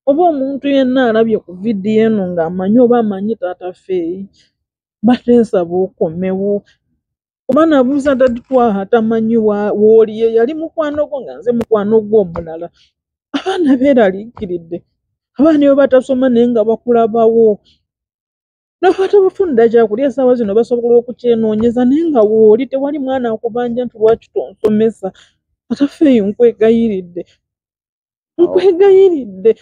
Oba omuntu yenna alabye ku vidiyo eno ng'amanyi oba amanyi taata Faye badde nsaba okomewo. Kuba nabuuza Dadi Twaha tamanyi w'oli ye yali mukwano gwo nga nze mukwano gwo omulala. Abaana beeraliikiridde. Abaana iyo batasoma naye nga bakulabawo. N'abatabafunda kyakulya essaawa zino basobola okukyenoonyeza naye nga w'oli tewali mwana akubanja nti lwaki tonsomesa. Taata Faye nkwegayiridde. Nkwegayiridde.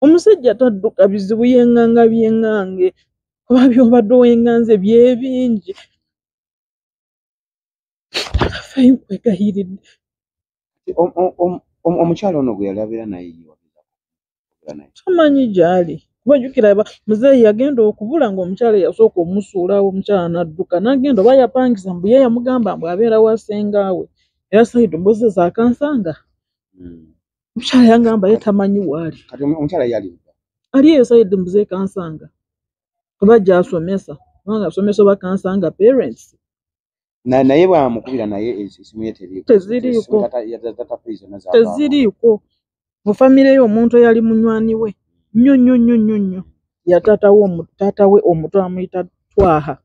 Omusajja tadduka bizibu yeŋŋanga byeŋŋange. Kuba by'obadde owenganze bye bingi. Taata Faye nkwegayiridde. Omukyalo ono gwe yali abeera naye tamanyi gy'ali. Kuba jjukira muzeeyi yagenda okubula ng'omukyala yasooka omusuulawo omukyala n'adduka n'agenda oba yapangisa mbu ye yamugamba mbu abeera wa ssengaawe. Era Said Moses akansanga. Omukyala yangamba ye tamanyi w'ali. Kati omukyala yali ali eyo Said Mbuze kansanga. Kuba gy'asomesa. Kubanga asomesa oba kansanga parents. Naye bw'amukubira naye esimu ye teriiko. Teziriiko. Teziriiko. Mu famire y'omuntu eyali munywani we. Nnyo. Ya taata we omuto amuyita Twaha.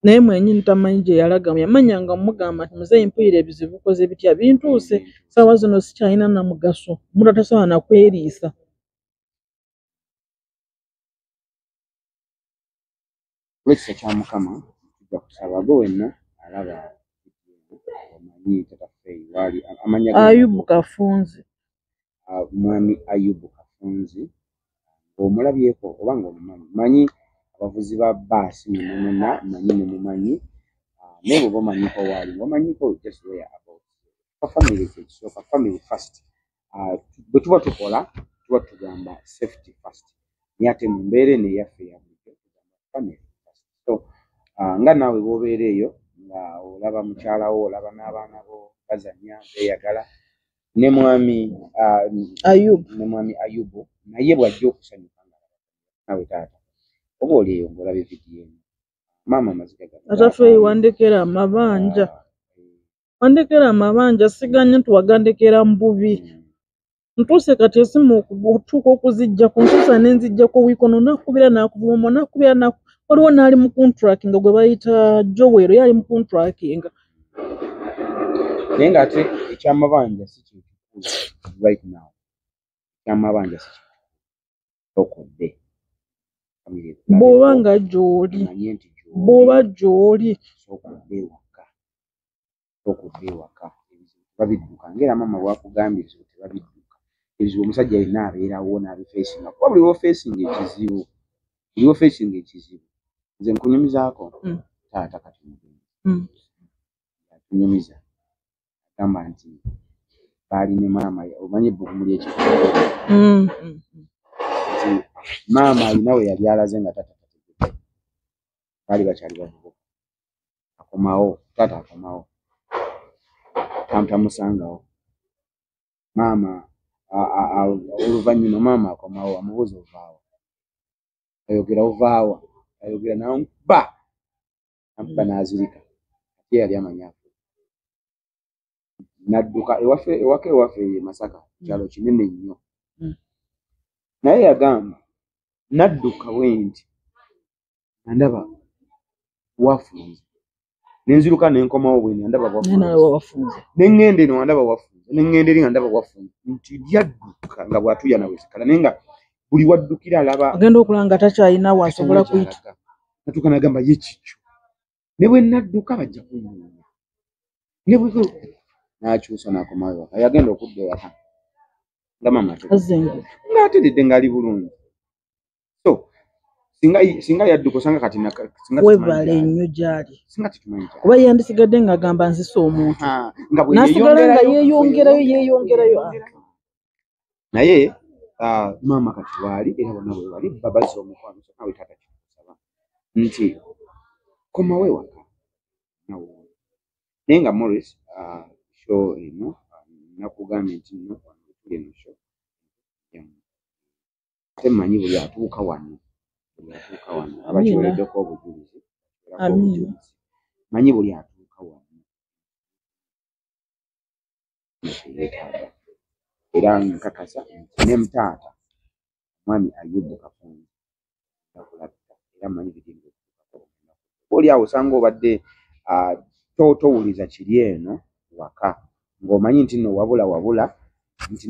Naye mwenyini tamanyi gye yalaga. Yamanyanga mugamba nti muzeeyi mpulira ebizibu ukoze bitya bintuuse. Ssaawa zino sikyalina na mugaso. Omuntu atasobola na kweriisa. Olw'ekisa kya Mukama tujja kusaba gwe wenna alaba omanyi taata Faye waali amanya Ayubu Kafunzi. Mwami Ayubu Kafunzi ng'omulabyeko oba ng'omumanyi. Manyi abavuzi ba bbaasi mwenna manyi ne mumanyi. Naye bw'oba omanyiko waali wamanyiko just where about. Family kyekisooka, family first. Bwe tuba tukola tuba tugamba safety first. Naye ate mu mbeera eno eyaffe ya bulijjo tugamba family first. So nga naawe bw'obeera eyo nga olaba mukyalawo olaba n'abaana bo bazannya beeyagala ne mwami Ayubu naye bw'ajja okusanyuka nawe taata oba oli eyo ng'olaba vidiyo eno maama amaziga Taata Faye wandekera amabanja. Wandekera amabanja siganye nti wagandekera mu bubi. Ntuuse kati esimu okutuuka okuzijja ku ntuusa ne nzijjako wiikono nakubira nakuvuma nakubira waliwo n'ali mu contracting gwe bayita Joel yali mu contracting. Naye ng'ate ekyamabanja si kintu right now. Ekyamabanja si kintu okodde. Bw'oba nga gy'oli. Bw'oba gy'oli. Okodde ewaka. Babidduka. Ng'era maama bw'akugambye ebizibu tebabidduka. Ebizibu omusajja yenna abeerawo n'abifeesinga. Kuba buli w'ofeesinga ekizibu. Buli w'ofeesinga ekizibu. Nze nkunyumizaako. Taata kati atunyumiza. Agamba nti baali ne maama omanyi ebbugumu ly'ekikolo. Nti maama alina we yali alaze nga taata tategedde. Baali bakyali bavubuka. Akomawo. Taata akomawo. Tamusangawo. Maama oluvannyuma maama akomawo amubuuza ovaawa. Ayogera ovaawa. Ayogera n'amukuba. Amukuba n'azirika. Ye yali amanya. Nadduka ewaka ewaffe ye Masaka kyalo kinene nnyo. Naye yagamba nadduka bwe nti ndaba wafunze. Ne nziruka ne nkomawo bwe ndaba wafunze. Ne ŋŋenda eno ndaba wafunze. Ne ŋŋenda eri nga ndaba wafunze. Nti lyadduka nga bw'atuuya nawe sikala naye nga buli waddukira alaba. Agenda okulaba nga takyalina w'asobola kuyita. Natuuka n'agamba ye kikyo. ne bwe nadduka bajja kunnoonya ne bwe n'akyusa n'akomayo waka yagenda okudda ewaka nga maama ng'ateredde ng'ali bulungi so singa yadduka osanga kati webale nnyo gy'ali singa tetumanyi kuba yandisigadde ng'agamba nzisa omuntu n'asigala nga yeeyongerayo naye maama kati waali era bonna bwe bali babazza omukwano so nawe taata kikusaba nti komawo ewaka naye nga Morris show eno nakugambye nti nno tuli eno show ate mmanyi buli atuuka wano abakiwereddeko obujulizi manyi buli atuuka wano era nkakasa ne mutaata mwami Ayubu Kafunzi era manyi bidinga oli awo osanga obadde towuliza kiri eno waka ng'omanyi nti nno wabula nti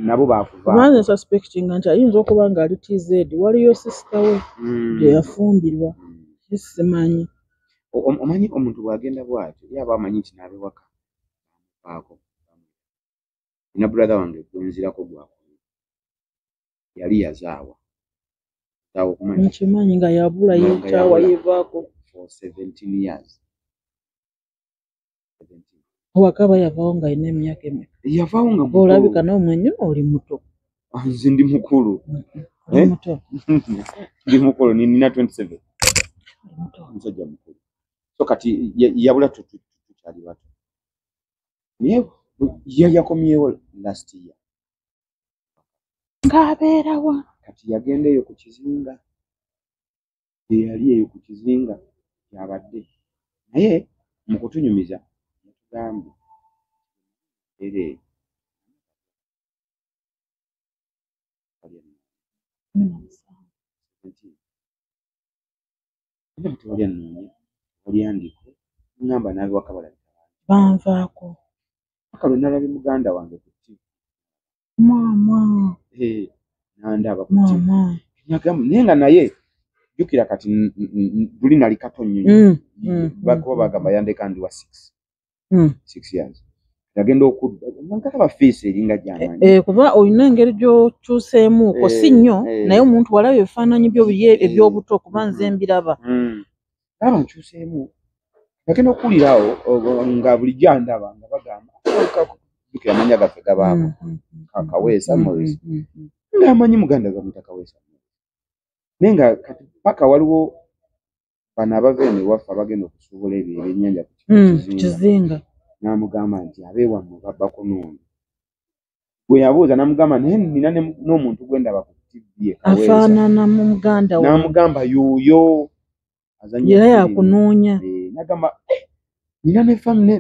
nabo baakuva manze suspecting nti ayinza okuba nga ali TZ waliyo sister we gye yafumbirwa simanyi omanyi omuntu bw'agenda bw'atyo yaba amanyi nti n'abewaka baako ina brother wange gwenzirako gwakulu yali yazaawa nkimanyi nga yabula yeekyawa yeevaako for 17 years owaka bayavaawo nga alina emyaka emeka yavaawo nga olabika n'omwenyo oli muto nze ndi mukulu ndi mukulu nina 27 musajja mukulu so kati yabula tukyali bato naye yakomyewo last year ng'abeerawa kati yagenda eyo ku kizinga yali eyo ku kizinga yabadde naye mu kutunyumiza yatugambye ere olyandiko ngamba nabe wakabala banvaako akalo nalabye muganda wange ku TV mama nandaba ku TV naye nga naye jjukira kati luli nali kato nnyo bakuba bagamba yandeka ndi wa 6 years yagenda okudda nkakaba fiisi eringa gy'amanyi kuba olina engeri gy'okyuseemuuko si nnyo naye omuntu walabye ebifaananyi byo biri eby'obuto okuba nze mbiraba aba nkyuseemu yagenda okuwulirawo nga bulijjo andaba nga bagamba jjukira amanya gaffe gabaako Kaweesa Morris ng'amanyi muganda gamuyita Kaweesa naye nga kati paka waliwo bano abava eno ewaffe abagenda okusuubula ebyo ebyennyanja ku kizinga n'amugamba nti abeewammwe babba kunoona bwe yabuuza n'amugamba naye nina n'omuntu gwe ndaba ku TV afaanana mu muganda we n'amugamba yuuyo era yakunoonya n'agamba nina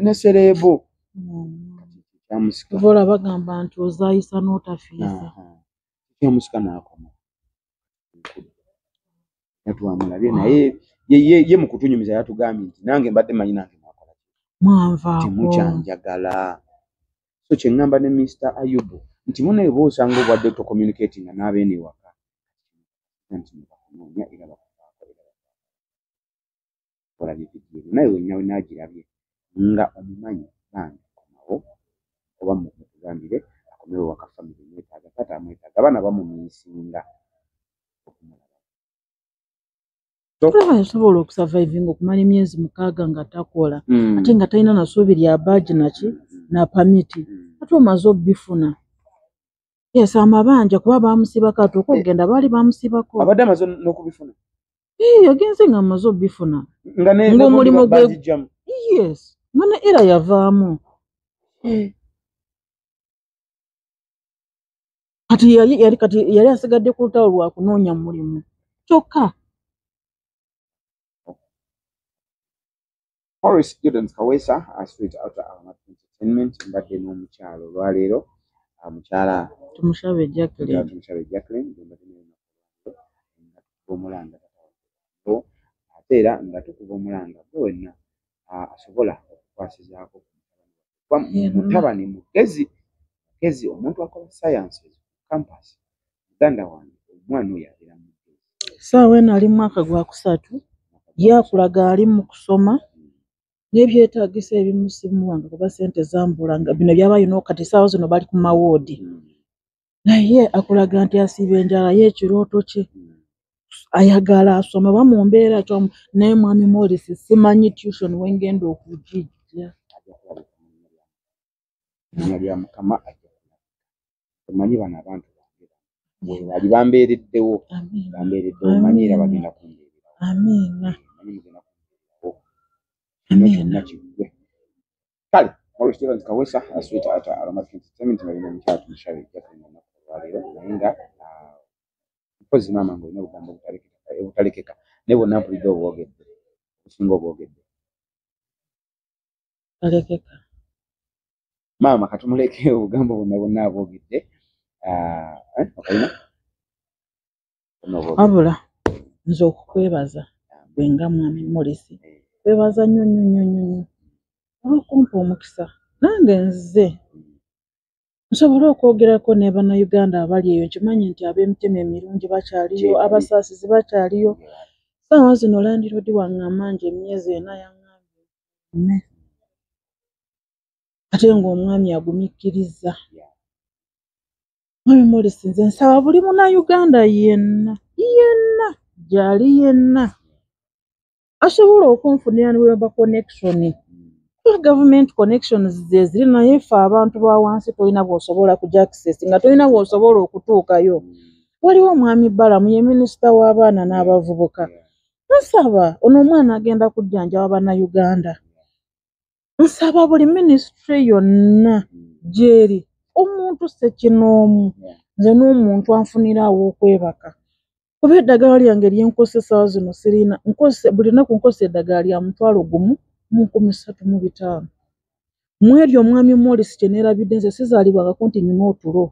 ne sereebo kyamusika vola bagamba nti ozaayisa n'otafiisa kyamusika n'akoma yatwamulabye naye ye mu kutunyumiza yatugambye nti nange mbadde manyi nange nakola mwanvaako temukyanjagala so kye ŋŋamba ne Mr. Ayubu nti munaye oba osanga obwadde tocommunicatinga n'abeene ewaka nti bakunoonya era bakufaako olabye vidiyo naye wennawe naagirabye nga omumanyi bange komawo oba mutugambire akomewo waka famire mwetaaga taata amwetaaga abaana bamumiisinga olaba yasobola okusavaivinga okumala emyezi 6 nga takola ate nga talina nasuubi lya baaji naki na pamiti ate omaze obifuna yes amabanja kuba bamusibako ate okugenda baali bamusibako abadde amaze n'okubifuna yagenze nga amaze obifuna ng'omulimu gwe yes nga ne era yavaamu kati yali asigadde ku lutalo lwa kunoonya mulimu kyokka Morris Students Kaweesa Street Outer Entertainment mbadde n'omukyalo olwaleero mukyala Tumushabe Jacqueline omulanga ate era nga tukuba omulanga gwe wenna asobola okukwasizaako mutabani mugezi omuntu akola sciences campus muganda wange omwana oyo abeera mugezi saawa eno ali mwaka gwa 3 yakulaga ali mu kusoma n'ebyetaagisa ebimusimuwanga kuba ssente zambulanga bino byabayina kati essaawa zino bali ku mawoodi naye akulaga nti asiiba enjala ye ekirooto kye ayagala asoma ba mu mbeera naye mwami Morris simanyi tuition wengenda okugijja lya Mukama omanyi bano abantu bali bambeereddewo manyiira bagenda kumbeererawo amiina kyonna kiggwe kale Stevens Kawesa aswita ata Aromatic Entertainment balina omukyala tumushabe ejjakulina olunaku olwaleero naye nga mpozi maama ng'olina obugambo obutalekeka naye bonna mpulidde obwogedde obusinga obwogedde talekeka maama katumuleke obugambo bonna abwogedde okalina wabula nze okukwebaza gwenga mwami Morris kwebaza nnyo olw'okumpa omukisa nange nze nsobole okwogerako ne bannayuganda abali eyo nkimanyi nti ab'emitima emirungi bakyaliyo abasaasizi bakyaliyo ssaawa zino landiroodi waŋŋamba nti emyezi 4 yaŋŋambye ate ng'omwami agumikkiriza mwami Morris nze nsaba buli munnayuganda yenna gy'ali yenna asobola okunfunira ne weba connection government connections ze ziri naye ffe abantu ba wansi tolina bw'osobola kuja access nga tolina bw'osobola okutuukayo waliwo omwami Balamu ye minisita w'abaana n'abavubuka nsaba ono omwana agenda kujjanjaba bannayuganda nsaba buli ministry yonna gyeri omuntu ssekinoomu nze n'omuntu anfunirawo okwebaka kuba eddagala lyange lyenkozesa zino sirina buli lunaku nkozesa eddagala lya 1,350 mu eryo omwami Morris kye neerabidde nze sizaalibwangako nti nyina otulo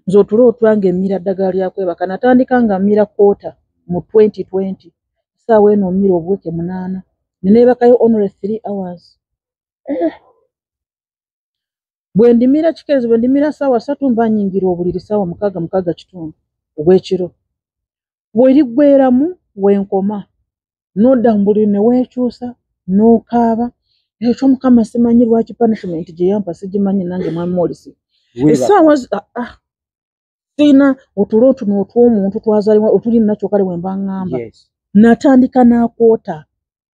nze otulo otwange mmira ddagala lya kwebaka natandika nga mmira kwota mu 2020 essaawa eno mmira obuweke 8 neneebakayo only 3 hours bwe ndimira kikeezi bwe ndimira ssaawa 3 mba nnyingira obuliri ssaawa 6:30 obw'ekiro bwe liggweeramu wenkoma n'odda mu buliri ne weekyusa n'okaaba ekyo Mukama simanyi lwaki punishment gye yampa sigimanyi nange mwami Morris essaawa sina otulo tuno otw'omuntu twazaalibwa otuli nakyo kale we mba ŋŋamba natandika n'akwota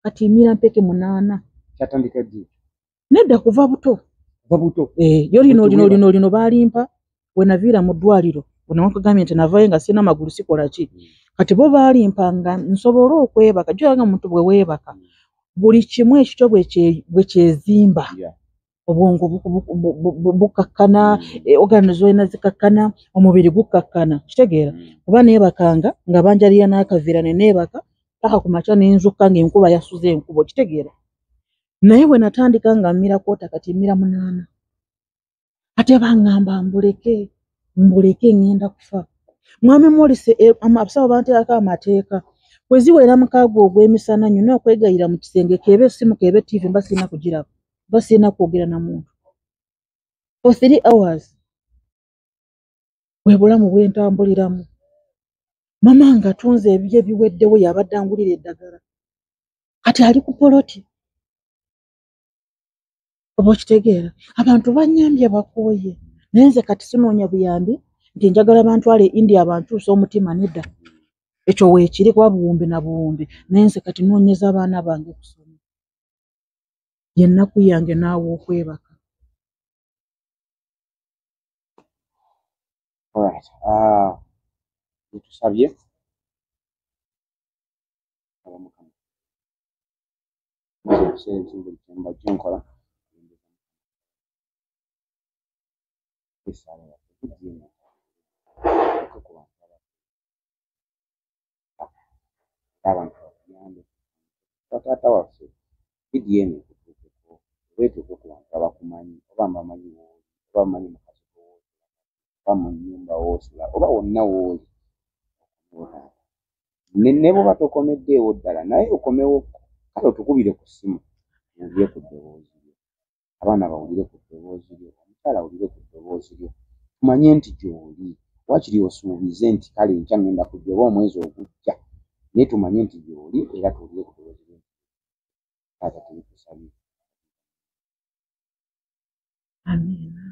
kati mmira mpeke 8 kyatandika ddi nedda kuva buto yo lino baalimpa we naviira mu ddwaliro onawakagambye nti navayo nga sina magulu sikola ki kati bo baalimpa nga nsobole okwebaka gyolanga muntu bwe weebaka buli kimu ekityo bwe kyezimba obwongo bukakkana organs zonna zikakkana omubiri gukakkana kitegeera kuba neebakanga nga banjaliya n'akaviira ne neebaka paka ku makya n'enzukka ng'enkuba yasuze enkubo kitegeera naye bwe natandika nga mmira kwota kati mmira 8 ate baŋŋamba mbuleke ngenda kufa mwami Morris abasawo banteekako amateeka bwe ziwera mukaago ogw'emisana nyina okwegayira mu kisenge keebe essimu keebe TV mba sirina kugiraba mba sirina kwogera na muntu for 3 hours bwe bulamu bwe ntambuliramu mama nga tunze ebye biweddewo yabadde angulira eddagala kati ali ku poloti oba okitegeera abantu bannyambye bakooye naye nze kati sinoonya buyambi nti njagala bantwale India abantuusa omutima nedda ekyo weekiri kuba buwumbi na buwumbi naye nze kati noonyeza abaana bange kusoma yennaku yange naawe okwebaka tusabye nkola abantu bakuyambe taata waffe vidiyo eno ekutuukeko weetuuke ku bantu abakumanyi oba mbamanyi wooli oba bamanyi mukazi wooli oba mu nnyumba woosula oba wonna wooli ne bwoba tokomeddeewo ddala naye okomewo kale otukubire ku ssimu owulire ku ddoboozi lyo abaana bawulire ku ddoboozi lyo omukyala awulire ku ddoboozi lyo tumanye nti gy'oli wakiri osuubize nti kale nkya ngenda kujja oba omwezi ogujja naye tumanye nti gy'oli gy'oli era tuwulire ku buloozi bwe. Taata tubikusabye. Amina.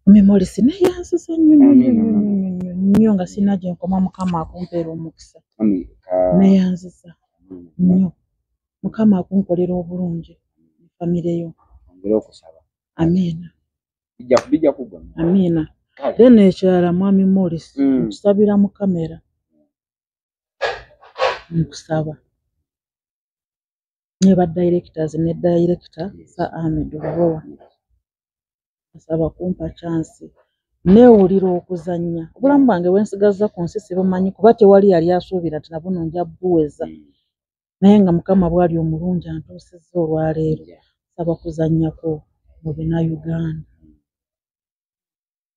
Memorisi neyanziza nnyo nga sina gye nkoma Mukama akumpeera omukisa. Neyanziza nnyo. Mukama akunkolera obulungi mu famire yo. Ongera okusaba. Amina. Bijja kugwa. Amina. Then ekirala mwami Morris nkusabira mu kamera. Nkusaba. Ne ba directors ne director Sir Ahmed Lubowa. Asaba kumpa chance. Neewulira okuzannya. Obulamu bwange bwensigazza ku nsi sibumanyi kuba tewali yali asuubira nti nabuno nja buweza. Naye nga Mukama bwali omulungi antuusizza olwaleero. Saba kuzannyako mu bina Uganda.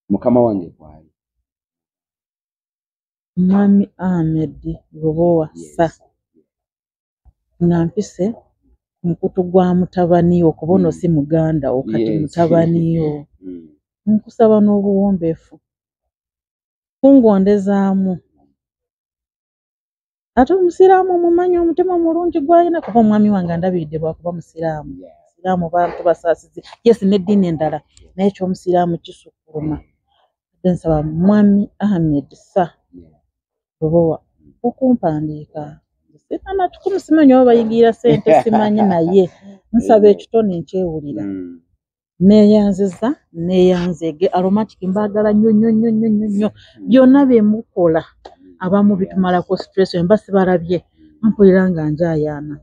Mukama wange kwali. Mwami Ahmed Lubowa sa. Nga mpise mukutu gwa mutabani okubono si Muganda okati mutabani yo. Nkusaba n'obuwombeefu. Kungondezaamu. Ate omusiraamu mumanyi omutima mulungi gwalina kuba omwami wange ndabiridde bwakuba musiraamu. Musiraamu bantu basaasizi. Yes n'eddiini endala naye ky'omusiraamu kisukkuluma. Nsaba mwami Ahmed sa Lubowa okumpandiika. Sina kikumi simanyi oba bayigira ssente simanyi naye nsaba ekitone nkyewulira. Neeyanziza neeyanzege aromatic mbaagala nnyo byonna bye mukola abamu bitumalako stress mba sibalabye mpulira nga njayaana.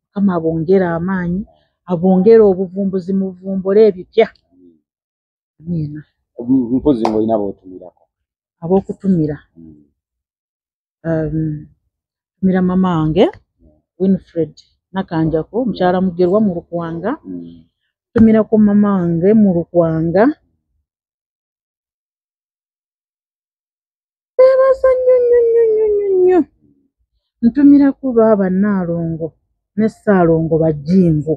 Mukama abongera amaanyi abongera obuvumbuzi muvumbule ebipya. Amina. Mpozi ng'olina b'otumirako. Ab'okutumira. Tumira mama wange Winfred Nakanjako mukyala Mugerwa mu Lukwanga. Tumira ku mama wange mu Lukwanga. Beebaza nnyo. Ntumira ku baaba Naalongo ne Ssaalongo Bajjingo.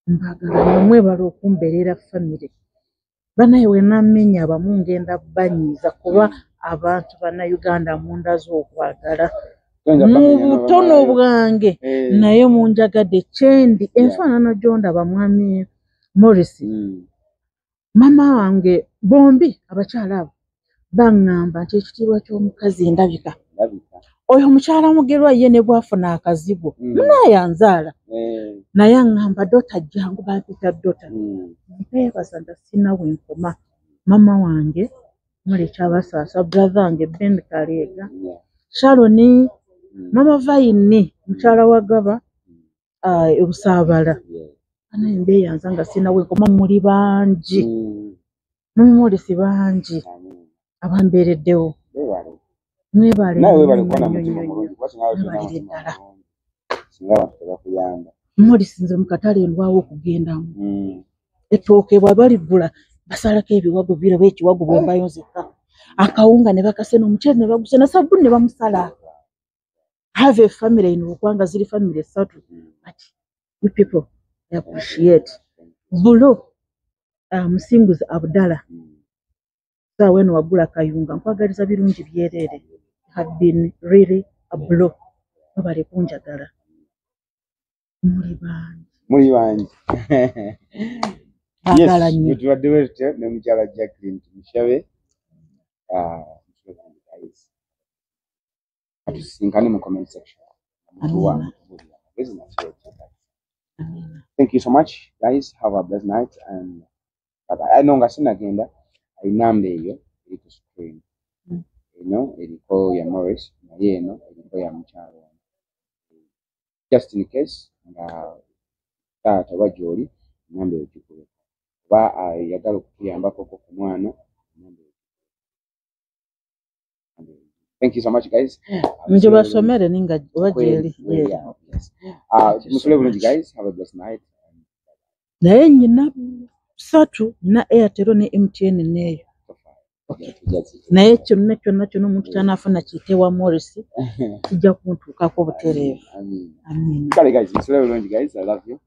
Mbagala mwebala okumbeerera famire. Banaye we namenya abamu ngenda banyiiza kuba abantu Bannayuganda munda z'okwagala. Mu butono bwange naye munjagadde kyendi enfaanana gy'ondaba mwami Morris. Mama wange bombi abakyala abo baŋŋamba nti ekitiibwa ky'omukazi ndabika. Oyo mukyala Mugerwa ye ne bwafuna akazigo munaayanzaala. Naye aŋŋamba dota jangu bampita dota. Mpeebaza ndasina wenkoma. Mama wange muli Kyabasaasa brother wange Ben Kaleega. Shaloni Mama Vaini mukyala wa Gaba Busaabala. Anaye mbeeyanza nga sina wenkoma muli bangi. Mumulisi bangi abambeereddewo. Mwebale ddala. Mulisi nze mu katale ndwawo okugendamu. Ettooke bw'aba ligula basalako ebiwago biraba ekiwago bwe mbayo nzekka. Akawunga ne bakasena omuceere ne bagusena sabbuni ne bamusala. Have a family in Lukwanga ziri family esatu. But you people I appreciate. Bulo Musinguzi Abdala. So when wagula kayunga nkwagaliza birungi byerere. Have been really a blow. Nobody kunjagala. Muri bangi. Yes, yetubadde wetyo ne mukyala Jacqueline Mushabe. Atusinkane mu comment section. Thank you so much, guys. Have a blessed night and I know nga sinagenda inamba eyo eri ku screen. Eriko ya Morris naye eno eriko ya mukyala. Just in case nga taata oba gy'oli inamba eyo gikube. Oba ayagala okutuyambako ku mwana. Thank you so much, guys. Nje basomere ninga wajeli. Musole bulungi, guys. Have a blessed night. Naye nyina satu na Airtel ne MTN neyo. Naye kyonna omuntu kyanaafuna kiyitewa Morris kijja kuntuukako butereevu. Amen. Kale guys, musole bulungi, guys. I love you.